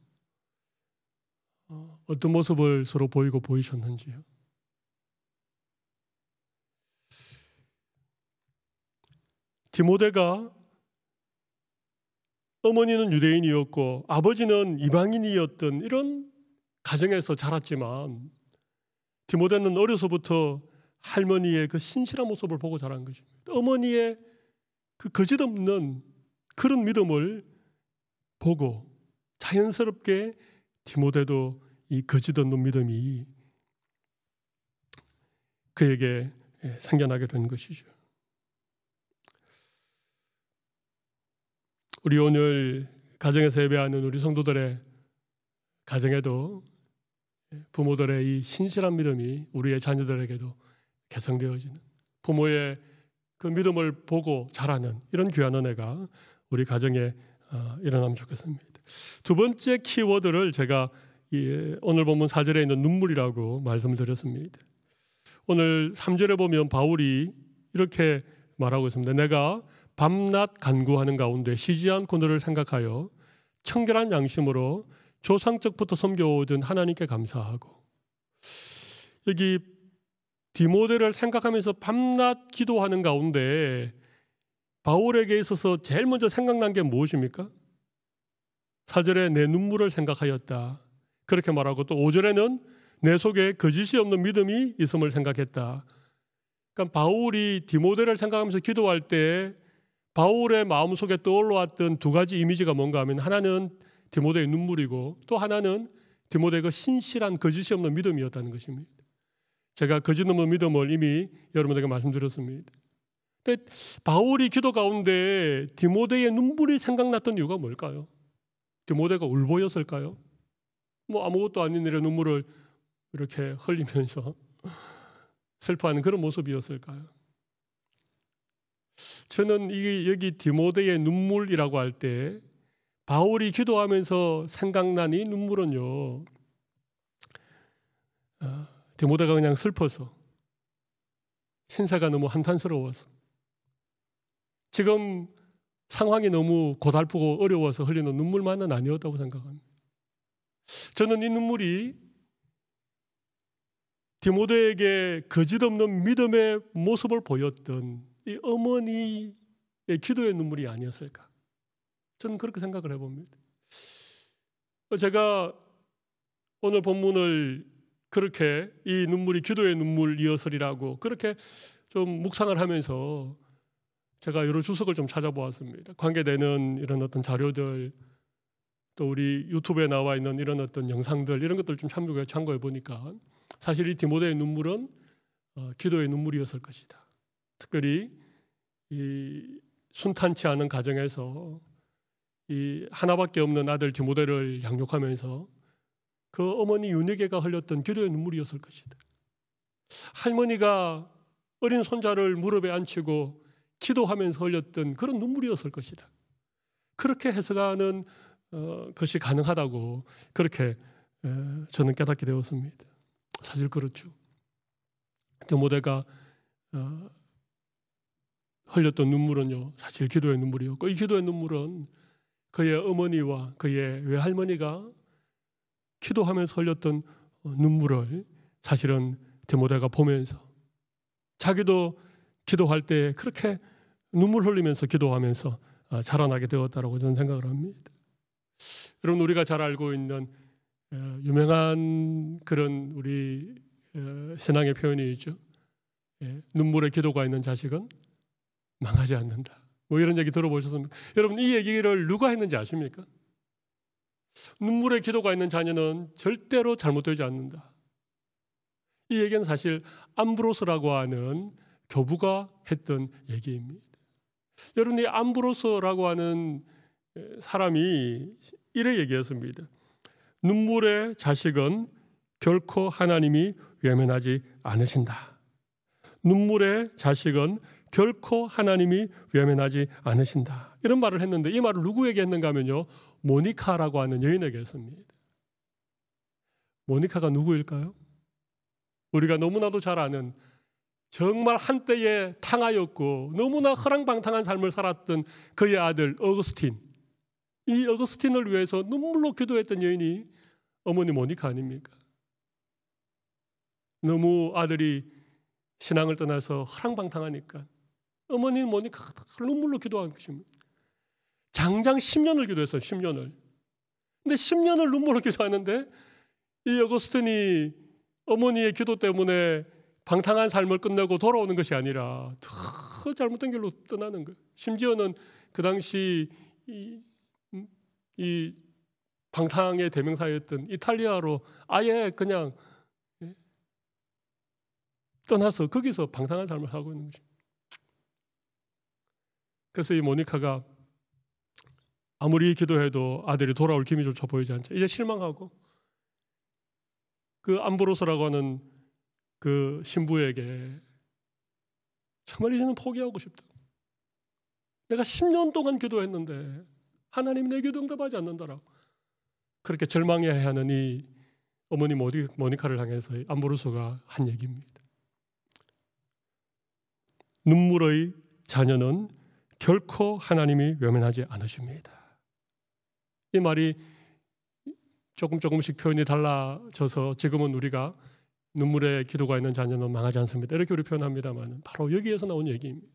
어떤 모습을 서로 보이고 보이셨는지요? 디모데가 어머니는 유대인이었고 아버지는 이방인이었던 이런 가정에서 자랐지만 디모데는 어려서부터 할머니의 그 신실한 모습을 보고 자란 것입니다. 어머니의 그 거짓없는 그런 믿음을 보고 자연스럽게 디모데도 이 거짓없는 믿음이 그에게 생겨나게 된 것이죠. 우리 오늘 가정에서 예배하는 우리 성도들의 가정에도 부모들의 이 신실한 믿음이 우리의 자녀들에게도 개성되어지는, 부모의 그 믿음을 보고 자라는 이런 귀한 은혜가 우리 가정에 일어나면 좋겠습니다. 두 번째 키워드를 제가 오늘 본문 4절에 있는 눈물이라고 말씀을 드렸습니다. 오늘 3절에 보면 바울이 이렇게 말하고 있습니다. 내가 밤낮 간구하는 가운데 쉬지 않고 너를 생각하여 청결한 양심으로 조상적부터 섬겨오던 하나님께 감사하고, 여기 디모데를 생각하면서 밤낮 기도하는 가운데 바울에게 있어서 제일 먼저 생각난 게 무엇입니까? 4절에 내 눈물을 생각하였다 그렇게 말하고, 또 5절에는 내 속에 거짓이 없는 믿음이 있음을 생각했다. 그러니까 바울이 디모데를 생각하면서 기도할 때 바울의 마음속에 떠올라왔던 두 가지 이미지가 뭔가 하면, 하나는 디모데의 눈물이고 또 하나는 디모데의 그 신실한 거짓이 없는 믿음이었다는 것입니다. 제가 거짓 없는 믿음을 이미 여러분에게 말씀드렸습니다. 근데 바울이 기도 가운데 디모데의 눈물이 생각났던 이유가 뭘까요? 디모데가 울보였을까요? 아무것도 아닌 일에 눈물을 이렇게 흘리면서 슬퍼하는 그런 모습이었을까요? 저는 이게 여기 디모데의 눈물이라고 할 때 바울이 기도하면서 생각난 이 눈물은요, 디모데가 그냥 슬퍼서, 신세가 너무 한탄스러워서, 지금 상황이 너무 고달프고 어려워서 흘리는 눈물만은 아니었다고 생각합니다. 저는 이 눈물이 디모데에게 거짓없는 믿음의 모습을 보였던 이 어머니의 기도의 눈물이 아니었을까? 저는 그렇게 생각을 해봅니다. 제가 오늘 본문을 그렇게 이 눈물이 기도의 눈물이었으리라고 그렇게 좀 묵상을 하면서 제가 여러 주석을 좀 찾아보았습니다. 관계되는 이런 어떤 자료들, 또 우리 유튜브에 나와 있는 이런 어떤 영상들, 이런 것들 좀 참고해 보니까 사실 이 디모데의 눈물은 기도의 눈물이었을 것이다. 특별히 이 순탄치 않은 가정에서 이 하나밖에 없는 아들 디모데를 양육하면서 그 어머니 유니게가 흘렸던 기도의 눈물이었을 것이다. 할머니가 어린 손자를 무릎에 앉히고 기도하면서 흘렸던 그런 눈물이었을 것이다. 그렇게 해석하는 것이 가능하다고 그렇게 저는 깨닫게 되었습니다. 사실 그렇죠. 디모데가 흘렸던 눈물은요, 사실 기도의 눈물이었고, 이 기도의 눈물은 그의 어머니와 그의 외할머니가 기도하면서 흘렸던 눈물을 사실은 디모데가 보면서 자기도 기도할 때 그렇게 눈물 흘리면서 기도하면서 자라나게 되었다라고 저는 생각을 합니다. 여러분, 우리가 잘 알고 있는 유명한 그런 우리 신앙의 표현이 있죠. 눈물의 기도가 있는 자식은 망하지 않는다. 뭐 이런 얘기 들어보셨습니까? 여러분, 이 얘기를 누가 했는지 아십니까? 눈물의 기도가 있는 자녀는 절대로 잘못되지 않는다. 이 얘기는 사실 암브로스라고 하는 교부가 했던 얘기입니다. 여러분, 이 암브로스라고 하는 사람이 이래 얘기했습니다. 눈물의 자식은 결코 하나님이 외면하지 않으신다. 눈물의 자식은 결코 하나님이 외면하지 않으신다. 이런 말을 했는데, 이 말을 누구에게 했는가 하면요, 모니카라고 하는 여인에게 했습니다. 모니카가 누구일까요? 우리가 너무나도 잘 아는, 정말 한때의 탕하였고 너무나 허랑방탕한 삶을 살았던 그의 아들 어거스틴. 이 어거스틴을 위해서 눈물로 기도했던 여인이 어머니 모니카 아닙니까? 너무 아들이 신앙을 떠나서 허랑방탕하니까 어머니 모니카가 눈물로 기도한 것입니다. 장장 10년을 기도했어요. 10년을. 근데 10년을 눈물로 기도하는데 이 어거스틴이 어머니의 기도 때문에 방탕한 삶을 끝내고 돌아오는 것이 아니라 더 잘못된 길로 떠나는 거예요. 심지어는 그 당시 이 방탕의 대명사였던 이탈리아로 아예 그냥 떠나서 거기서 방탕한 삶을 살고 있는 것입니다. 그래서 이 모니카가 아무리 기도해도 아들이 돌아올 기미조차 보이지 않죠. 이제 실망하고 그 암브로스라고 하는 그 신부에게 정말 이제는 포기하고 싶다. 내가 10년 동안 기도했는데 하나님 내 기도 응답하지 않는다라고 그렇게 절망해야 하는 이 어머니 모니카를 향해서 암브로스가 한 얘기입니다. 눈물의 자녀는 결코 하나님이 외면하지 않으십니다. 이 말이 조금씩 표현이 달라져서 지금은 우리가 눈물의 기도가 있는 자녀는 망하지 않습니다. 이렇게 우리 표현합니다만 바로 여기에서 나온 얘기입니다.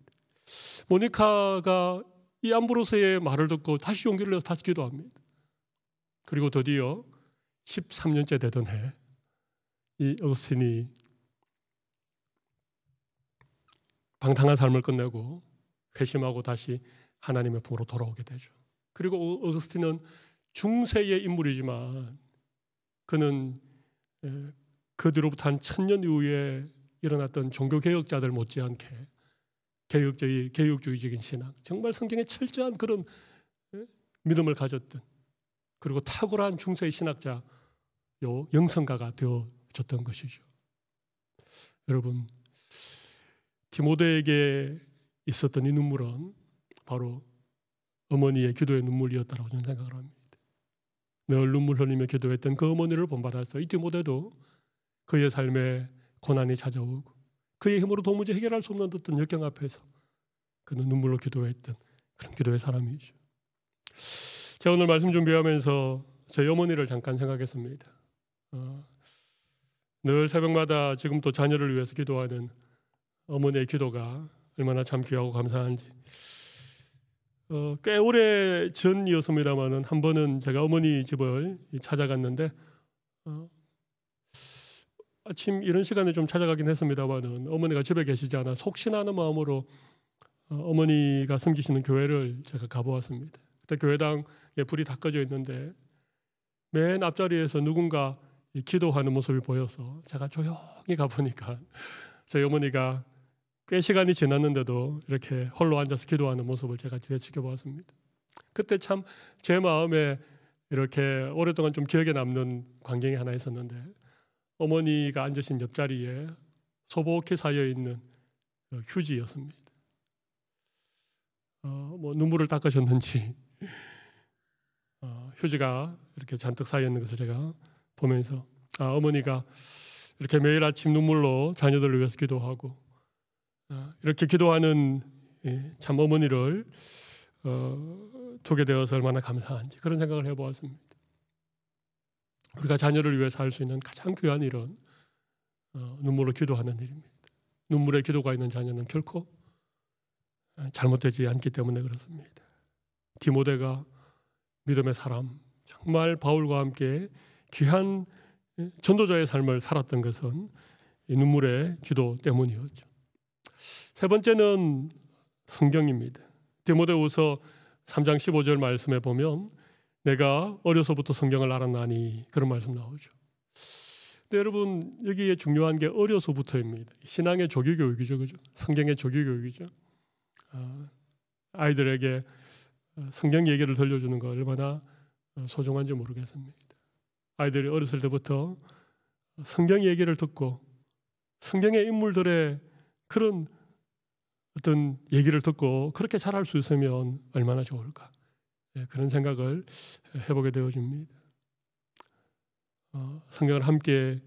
모니카가 이 암브로스의 말을 듣고 다시 용기를 내서 다시 기도합니다. 그리고 드디어 13년째 되던 해 이 어거스틴이 방탕한 삶을 끝내고 회심하고 다시 하나님의 품으로 돌아오게 되죠. 그리고 어거스틴은 중세의 인물이지만 그는 그 뒤로부터 한 1000년 이후에 일어났던 종교개혁자들 못지않게 개혁주의적인 신앙, 정말 성경에 철저한 그런 믿음을 가졌던, 그리고 탁월한 중세의 신학자, 영성가가 되어졌던 것이죠. 여러분, 디모데에게 있었던 이 눈물은 바로 어머니의 기도의 눈물이었다고 저는 생각을 합니다. 늘 눈물 흘리며 기도했던 그 어머니를 본받아서 이 디모데도 그의 삶에 고난이 찾아오고 그의 힘으로 도무지 해결할 수 없는 어떤 역경 앞에서 그는 눈물로 기도했던 그런 기도의 사람이죠. 제가 오늘 말씀 준비하면서 저희 어머니를 잠깐 생각했습니다. 늘 새벽마다 지금 또 자녀를 위해서 기도하는 어머니의 기도가 얼마나 참 귀하고 감사한지. 꽤 오래 전이었습니다마는 한 번은 제가 어머니 집을 찾아갔는데 아침 이런 시간에 좀 찾아가긴 했습니다마는 어머니가 집에 계시지 않아 속신하는 마음으로 어머니가 섬기시는 교회를 제가 가보았습니다. 그때 교회당에 불이 다 꺼져 있는데 맨 앞자리에서 누군가 기도하는 모습이 보여서 제가 조용히 가보니까 저희 어머니가 꽤 시간이 지났는데도 이렇게 홀로 앉아서 기도하는 모습을 제가 지켜보았습니다. 그때 참 제 마음에 이렇게 오랫동안 좀 기억에 남는 광경이 하나 있었는데 어머니가 앉으신 옆자리에 소복히 쌓여 있는 휴지였습니다. 뭐 눈물을 닦으셨는지 휴지가 이렇게 잔뜩 쌓여 있는 것을 제가 보면서 어머니가 이렇게 매일 아침 눈물로 자녀들을 위해서 기도하고 이렇게 기도하는 참 어머니를 두게 되어서 얼마나 감사한지 그런 생각을 해보았습니다. 우리가 자녀를 위해서 할 수 있는 가장 귀한 일은 눈물로 기도하는 일입니다. 눈물의 기도가 있는 자녀는 결코 잘못되지 않기 때문에 그렇습니다. 디모데가 믿음의 사람, 정말 바울과 함께 귀한 전도자의 삶을 살았던 것은 이 눈물의 기도 때문이었죠. 세 번째는 성경입니다. 디모데후서 3장 15절 말씀에 보면 내가 어려서부터 성경을 알았나니 그런 말씀 나오죠. 근데 여러분 여기에 중요한 게 어려서부터입니다. 신앙의 조기 교육이죠, 그죠? 성경의 조기 교육이죠. 아이들에게 성경 얘기를 들려주는 거 얼마나 소중한지 모르겠습니다. 아이들이 어렸을 때부터 성경 얘기를 듣고 성경의 인물들의 그런 어떤 얘기를 듣고 그렇게 자랄 수 있으면 얼마나 좋을까. 그런 생각을 해보게 되어집니다. 성경을 함께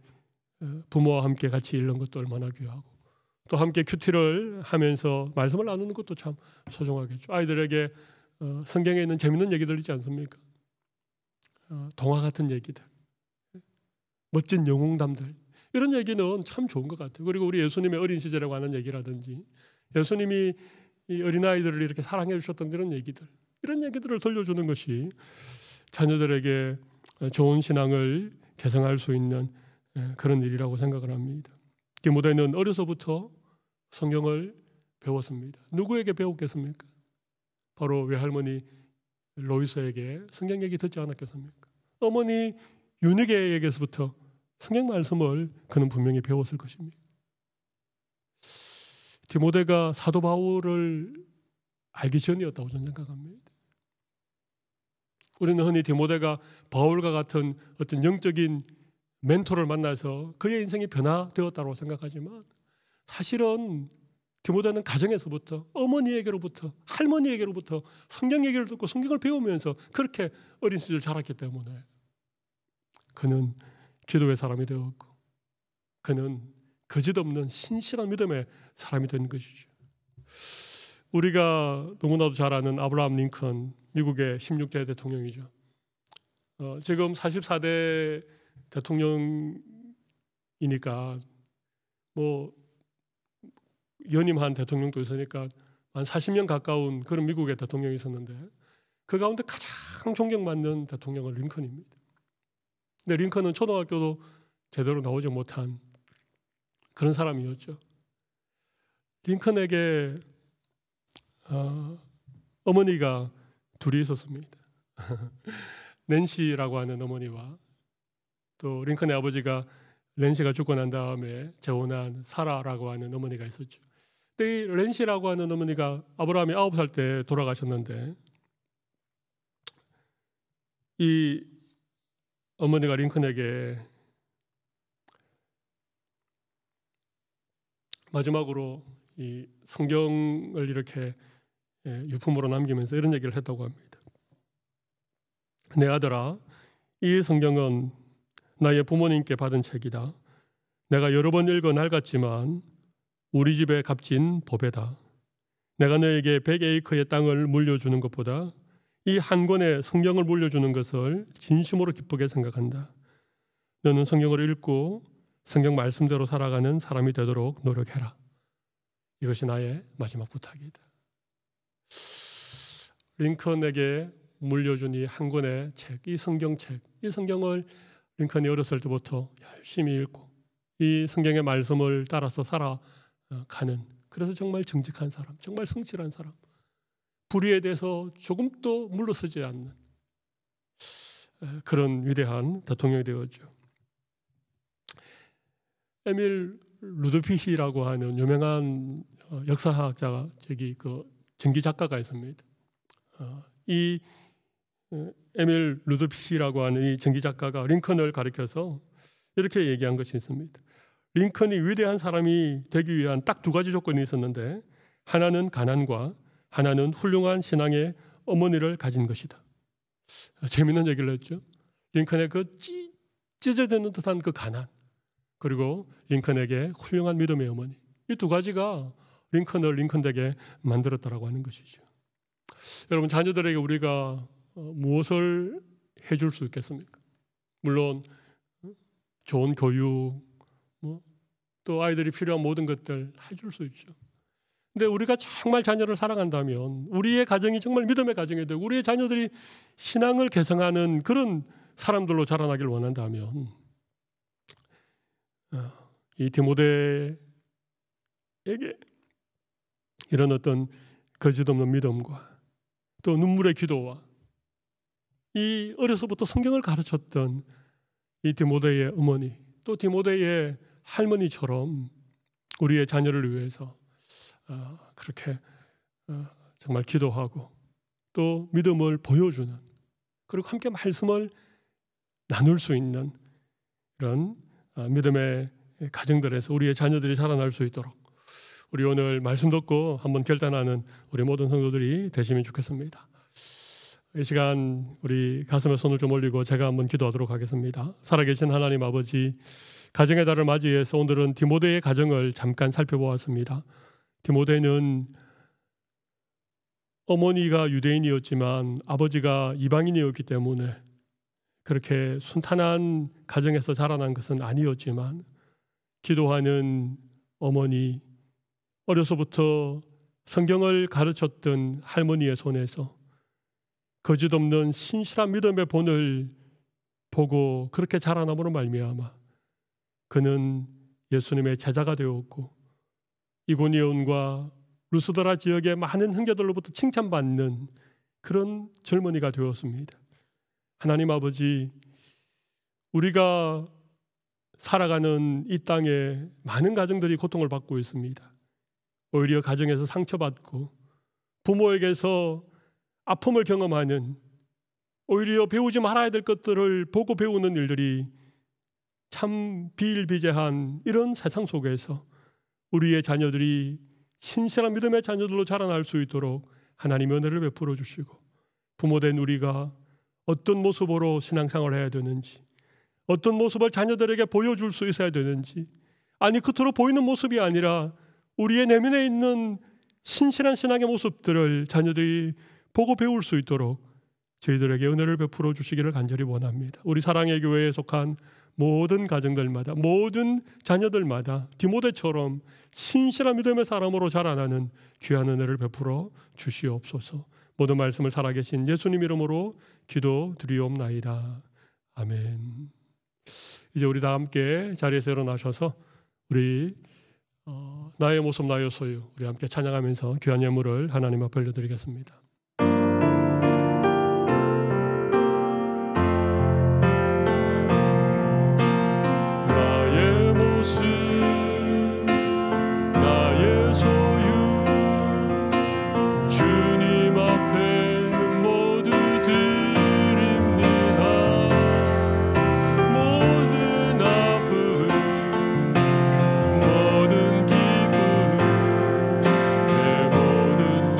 부모와 함께 같이 읽는 것도 얼마나 귀하고 또 함께 큐티를 하면서 말씀을 나누는 것도 참 소중하겠죠. 아이들에게 성경에 있는 재밌는 얘기들 있지 않습니까? 동화 같은 얘기들, 멋진 영웅담들 이런 얘기는 참 좋은 것 같아요. 그리고 우리 예수님의 어린 시절에 관한 얘기라든지 예수님이 이 어린아이들을 이렇게 사랑해 주셨던 이런 얘기들을 들려주는 것이 자녀들에게 좋은 신앙을 개성할 수 있는 그런 일이라고 생각을 합니다. 디모데는 어려서부터 성경을 배웠습니다. 누구에게 배웠겠습니까? 바로 외할머니 로이스에게 성경 얘기 듣지 않았겠습니까? 어머니 유니게에게서부터 성경 말씀을 그는 분명히 배웠을 것입니다. 디모데가 사도 바울을 알기 전이었다고 저는 생각합니다. 우리는 흔히 디모데가 바울과 같은 어떤 영적인 멘토를 만나서 그의 인생이 변화되었다고 생각하지만 사실은 디모데는 가정에서부터 어머니에게로부터 할머니에게로부터 성경 얘기를 듣고 성경을 배우면서 그렇게 어린 시절 자랐기 때문에 그는 기도의 사람이 되었고 그는 거짓없는 신실한 믿음의 사람이 된 것이죠. 우리가 너무나도 잘 아는 아브라함 링컨, 미국의 16대 대통령이죠. 지금 44대 대통령이니까 뭐 연임한 대통령도 있으니까 한 40년 가까운 그런 미국의 대통령이 있었는데 그 가운데 가장 존경받는 대통령은 링컨입니다. 근데 링컨은 초등학교도 제대로 나오지 못한 그런 사람이었죠. 링컨에게 어머니가 둘이 있었습니다. 낸시라고 하는 어머니와 또 링컨의 아버지가 낸시가 죽고 난 다음에 재혼한 사라라고 하는 어머니가 있었죠. 근데 이 낸시라고 하는 어머니가 아브라함이 9살 때 돌아가셨는데 이 어머니가 링컨에게 마지막으로 이 성경을 이렇게 유품으로 남기면서 이런 얘기를 했다고 합니다. 내 아들아, 이 성경은 나의 부모님께 받은 책이다. 내가 여러 번 읽어 낡았지만 우리 집에 값진 보배다. 내가 너에게 100에이커의 땅을 물려주는 것보다 이 한 권의 성경을 물려주는 것을 진심으로 기쁘게 생각한다. 너는 성경을 읽고 성경 말씀대로 살아가는 사람이 되도록 노력해라. 이것이 나의 마지막 부탁이다. 링컨에게 물려준 이 한 권의 책, 이 성경책, 이 성경을 링컨이 어렸을 때부터 열심히 읽고 이 성경의 말씀을 따라서 살아가는, 그래서 정말 정직한 사람, 정말 성실한 사람, 불의에 대해서 조금도 물러서지 않는 그런 위대한 대통령이 되었죠. 에밀 루드피히라고 하는 유명한 역사학자가 전기 작가가 있습니다. 이 에밀 루드피히라고 하는 이 전기 작가가 링컨을 가리켜서 이렇게 얘기한 것이 있습니다. 링컨이 위대한 사람이 되기 위한 딱 두 가지 조건이 있었는데, 하나는 가난과 하나는 훌륭한 신앙의 어머니를 가진 것이다. 재미있는 얘기를 했죠. 링컨의 그 찢어지는 듯한 그 가난, 그리고 링컨에게 훌륭한 믿음의 어머니, 이 두 가지가 링컨을 링컨되게 만들었다라고 하는 것이죠. 여러분, 자녀들에게 우리가 무엇을 해줄 수 있겠습니까? 물론 좋은 교육, 또 아이들이 필요한 모든 것들 해줄 수 있죠. 근데 우리가 정말 자녀를 사랑한다면, 우리의 가정이 정말 믿음의 가정이 되고 우리의 자녀들이 신앙을 개성하는 그런 사람들로 자라나길 원한다면, 이 디모데에게 이런 어떤 거짓없는 믿음과 또 눈물의 기도와 이 어려서부터 성경을 가르쳤던 이 디모데의 어머니, 또 디모데의 할머니처럼 우리의 자녀를 위해서 그렇게 정말 기도하고 또 믿음을 보여주는, 그리고 함께 말씀을 나눌 수 있는 이런 믿음의 가정들에서 우리의 자녀들이 자라날 수 있도록 우리 오늘 말씀 듣고 한번 결단하는 우리 모든 성도들이 되시면 좋겠습니다. 이 시간 우리 가슴에 손을 좀 올리고 제가 한번 기도하도록 하겠습니다. 살아계신 하나님 아버지, 가정의 달을 맞이해서 오늘은 디모데의 가정을 잠깐 살펴보았습니다. 디모데는 어머니가 유대인이었지만 아버지가 이방인이었기 때문에 그렇게 순탄한 가정에서 자라난 것은 아니었지만, 기도하는 어머니, 어려서부터 성경을 가르쳤던 할머니의 손에서 거짓없는 신실한 믿음의 본을 보고 그렇게 자라남으로 말미암아 그는 예수님의 제자가 되었고, 이고니온과 루스드라 지역의 많은 형제들로부터 칭찬받는 그런 젊은이가 되었습니다. 하나님 아버지, 우리가 살아가는 이 땅에 많은 가정들이 고통을 받고 있습니다. 오히려 가정에서 상처받고 부모에게서 아픔을 경험하는, 오히려 배우지 말아야 될 것들을 보고 배우는 일들이 참 비일비재한 이런 세상 속에서 우리의 자녀들이 신실한 믿음의 자녀들로 자라날 수 있도록 하나님의 은혜를 베풀어 주시고, 부모된 우리가 어떤 모습으로 신앙생활을 해야 되는지, 어떤 모습을 자녀들에게 보여줄 수 있어야 되는지, 아니 겉으로 보이는 모습이 아니라 우리의 내면에 있는 신실한 신앙의 모습들을 자녀들이 보고 배울 수 있도록 저희들에게 은혜를 베풀어 주시기를 간절히 원합니다. 우리 사랑의 교회에 속한 모든 가정들마다, 모든 자녀들마다 디모데처럼 신실한 믿음의 사람으로 자라나는 귀한 은혜를 베풀어 주시옵소서. 모든 말씀을 살아계신 예수님 이름으로 기도드리옵나이다. 아멘. 이제 우리 다 함께 자리에서 일어나셔서 우리 나의 모습 나의 소유, 우리 함께 찬양하면서 귀한 예물을 하나님 앞에 올려드리겠습니다. 나의 모습 나의 소유, 주님 앞에 모두 드립니다. 모든 아픔 모든 기쁨 내 모든 눈물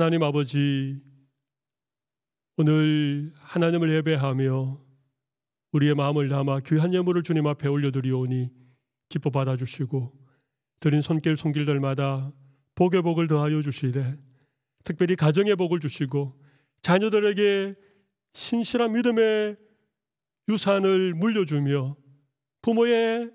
하나님 아버지, 오늘 하나님을 예배하며 우리의 마음을 담아 귀한 예물을 주님 앞에 올려드리오니 기뻐 받아주시고 드린 손길들마다 복의 복을 더하여 주시되 특별히 가정의 복을 주시고 자녀들에게 신실한 믿음의 유산을 물려주며 부모의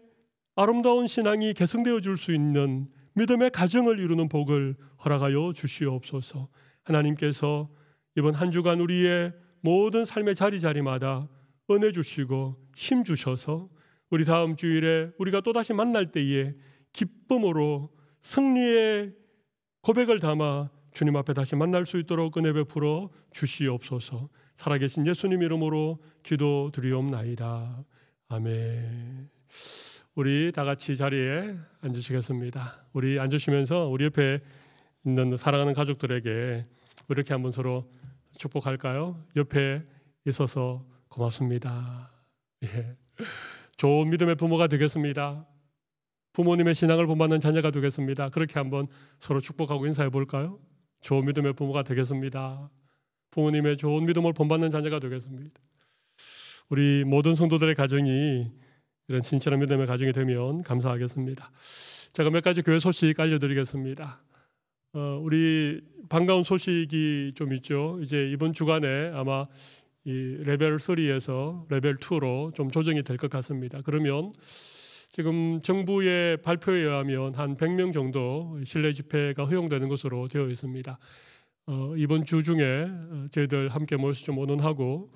아름다운 신앙이 계승되어 줄 수 있는 믿음의 가정을 이루는 복을 허락하여 주시옵소서. 하나님께서 이번 한 주간 우리의 모든 삶의 자리자리마다 은혜 주시고 힘 주셔서 우리 다음 주일에 우리가 또다시 만날 때에 기쁨으로 승리의 고백을 담아 주님 앞에 다시 만날 수 있도록 은혜 베풀어 주시옵소서. 살아계신 예수님 이름으로 기도드리옵나이다. 아멘. 우리 다 같이 자리에 앉으시겠습니다. 우리 앉으시면서 우리 옆에 있는 사랑하는 가족들에게 이렇게 한번 서로 축복할까요? 옆에 있어서 고맙습니다. 예. 좋은 믿음의 부모가 되겠습니다. 부모님의 신앙을 본받는 자녀가 되겠습니다. 그렇게 한번 서로 축복하고 인사해 볼까요? 좋은 믿음의 부모가 되겠습니다. 부모님의 좋은 믿음을 본받는 자녀가 되겠습니다. 우리 모든 성도들의 가정이 이런 진실한 믿음의 가정이 되면 감사하겠습니다. 제가 몇 가지 교회 소식 알려드리겠습니다. 우리 반가운 소식이 좀 있죠. 이제 이번 주간에 아마 이 레벨 3에서 레벨 2로 좀 조정이 될 것 같습니다. 그러면 지금 정부의 발표에 의하면 한 100명 정도 실내 집회가 허용되는 것으로 되어 있습니다. 이번 주 중에 저희들 함께 모여서 좀 의논하고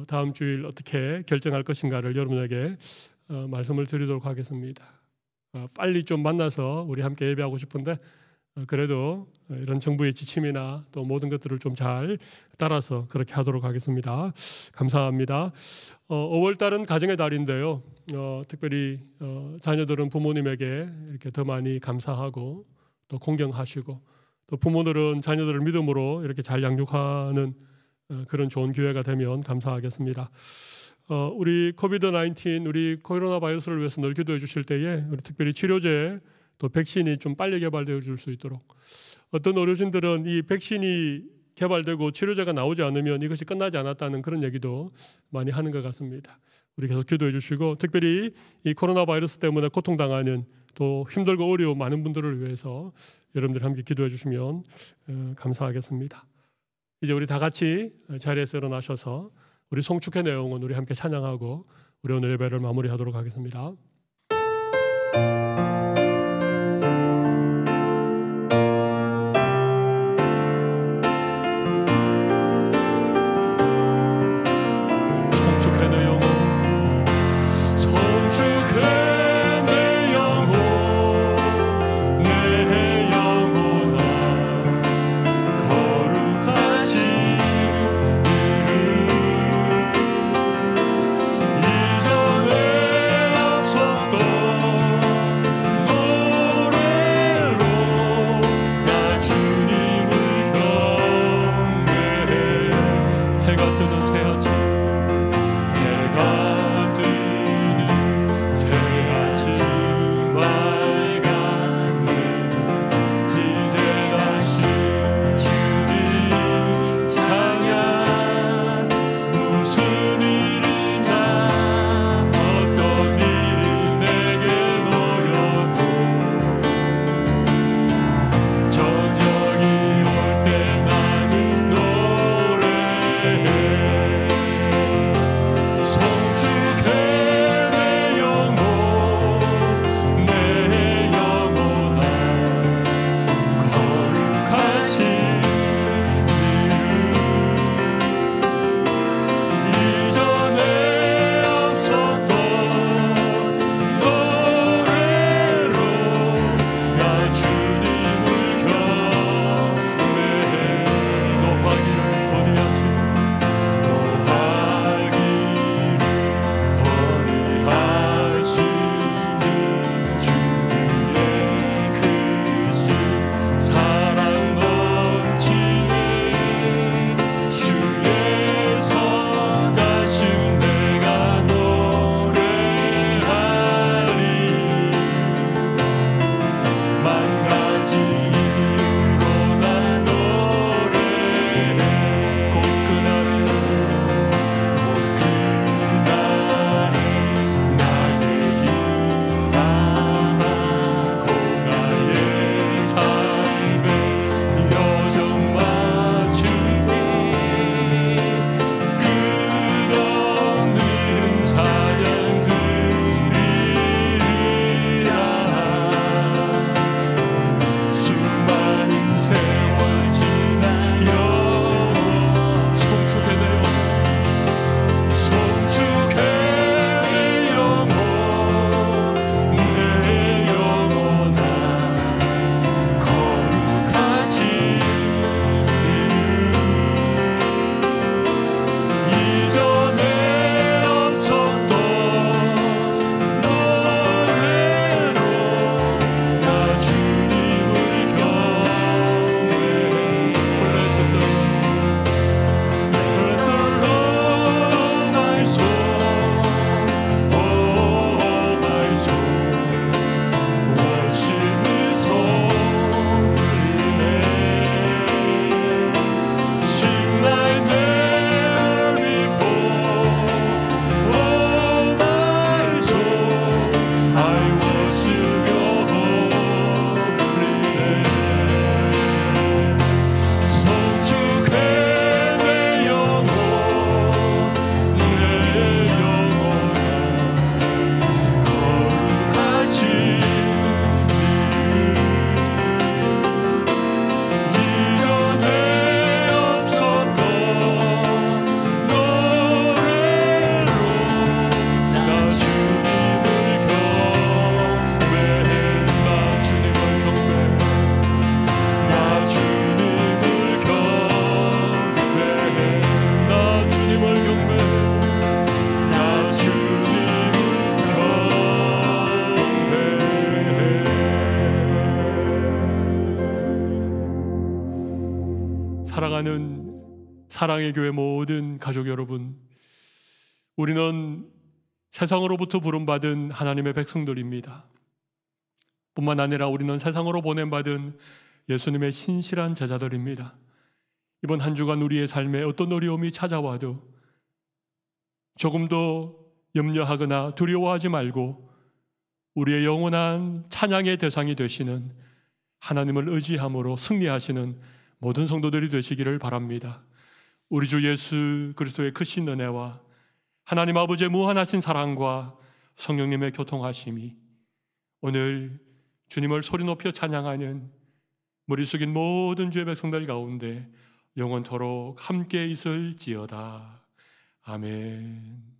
다음 주일 어떻게 결정할 것인가를 여러분에게 말씀을 드리도록 하겠습니다. 빨리 좀 만나서 우리 함께 예배하고 싶은데 그래도 이런 정부의 지침이나 또 모든 것들을 좀 잘 따라서 그렇게 하도록 하겠습니다. 감사합니다. 5월 달은 가정의 달인데요. 특별히 자녀들은 부모님에게 이렇게 더 많이 감사하고 또 공경하시고 또 부모들은 자녀들을 믿음으로 이렇게 잘 양육하는 그런 좋은 기회가 되면 감사하겠습니다. 우리 코비드-19 우리 코로나 바이러스를 위해서 늘 기도해 주실 때에 우리 특별히 치료제 또 백신이 좀 빨리 개발되어 줄 수 있도록 어떤 의료진들은 이 백신이 개발되고 치료제가 나오지 않으면 이것이 끝나지 않았다는 그런 얘기도 많이 하는 것 같습니다. 우리 계속 기도해 주시고 특별히 이 코로나 바이러스 때문에 고통당하는 또 힘들고 어려운 많은 분들을 위해서 여러분들 함께 기도해 주시면 감사하겠습니다. 이제 우리 다 같이 자리에서 일어나셔서 우리 송축회 내용은 우리 함께 찬양하고 우리 오늘 예배를 마무리하도록 하겠습니다. 송축회 내 영혼 송축회 내 영혼 내 영혼아 거룩하신 이름 이전에 앞서 사랑하는 사랑의 교회 모든 가족 여러분, 우리는 세상으로부터 부름받은 하나님의 백성들입니다. 뿐만 아니라 우리는 세상으로 보냄받은 예수님의 신실한 제자들입니다. 이번 한 주간 우리의 삶에 어떤 어려움이 찾아와도 조금도 염려하거나 두려워하지 말고 우리의 영원한 찬양의 대상이 되시는 하나님을 의지함으로 승리하시는 모든 성도들이 되시기를 바랍니다. 우리 주 예수 그리스도의 크신 은혜와 하나님 아버지의 무한하신 사랑과 성령님의 교통하심이 오늘 주님을 소리 높여 찬양하는 머리 숙인 모든 주의 백성들 가운데 영원토록 함께 있을지어다. 아멘.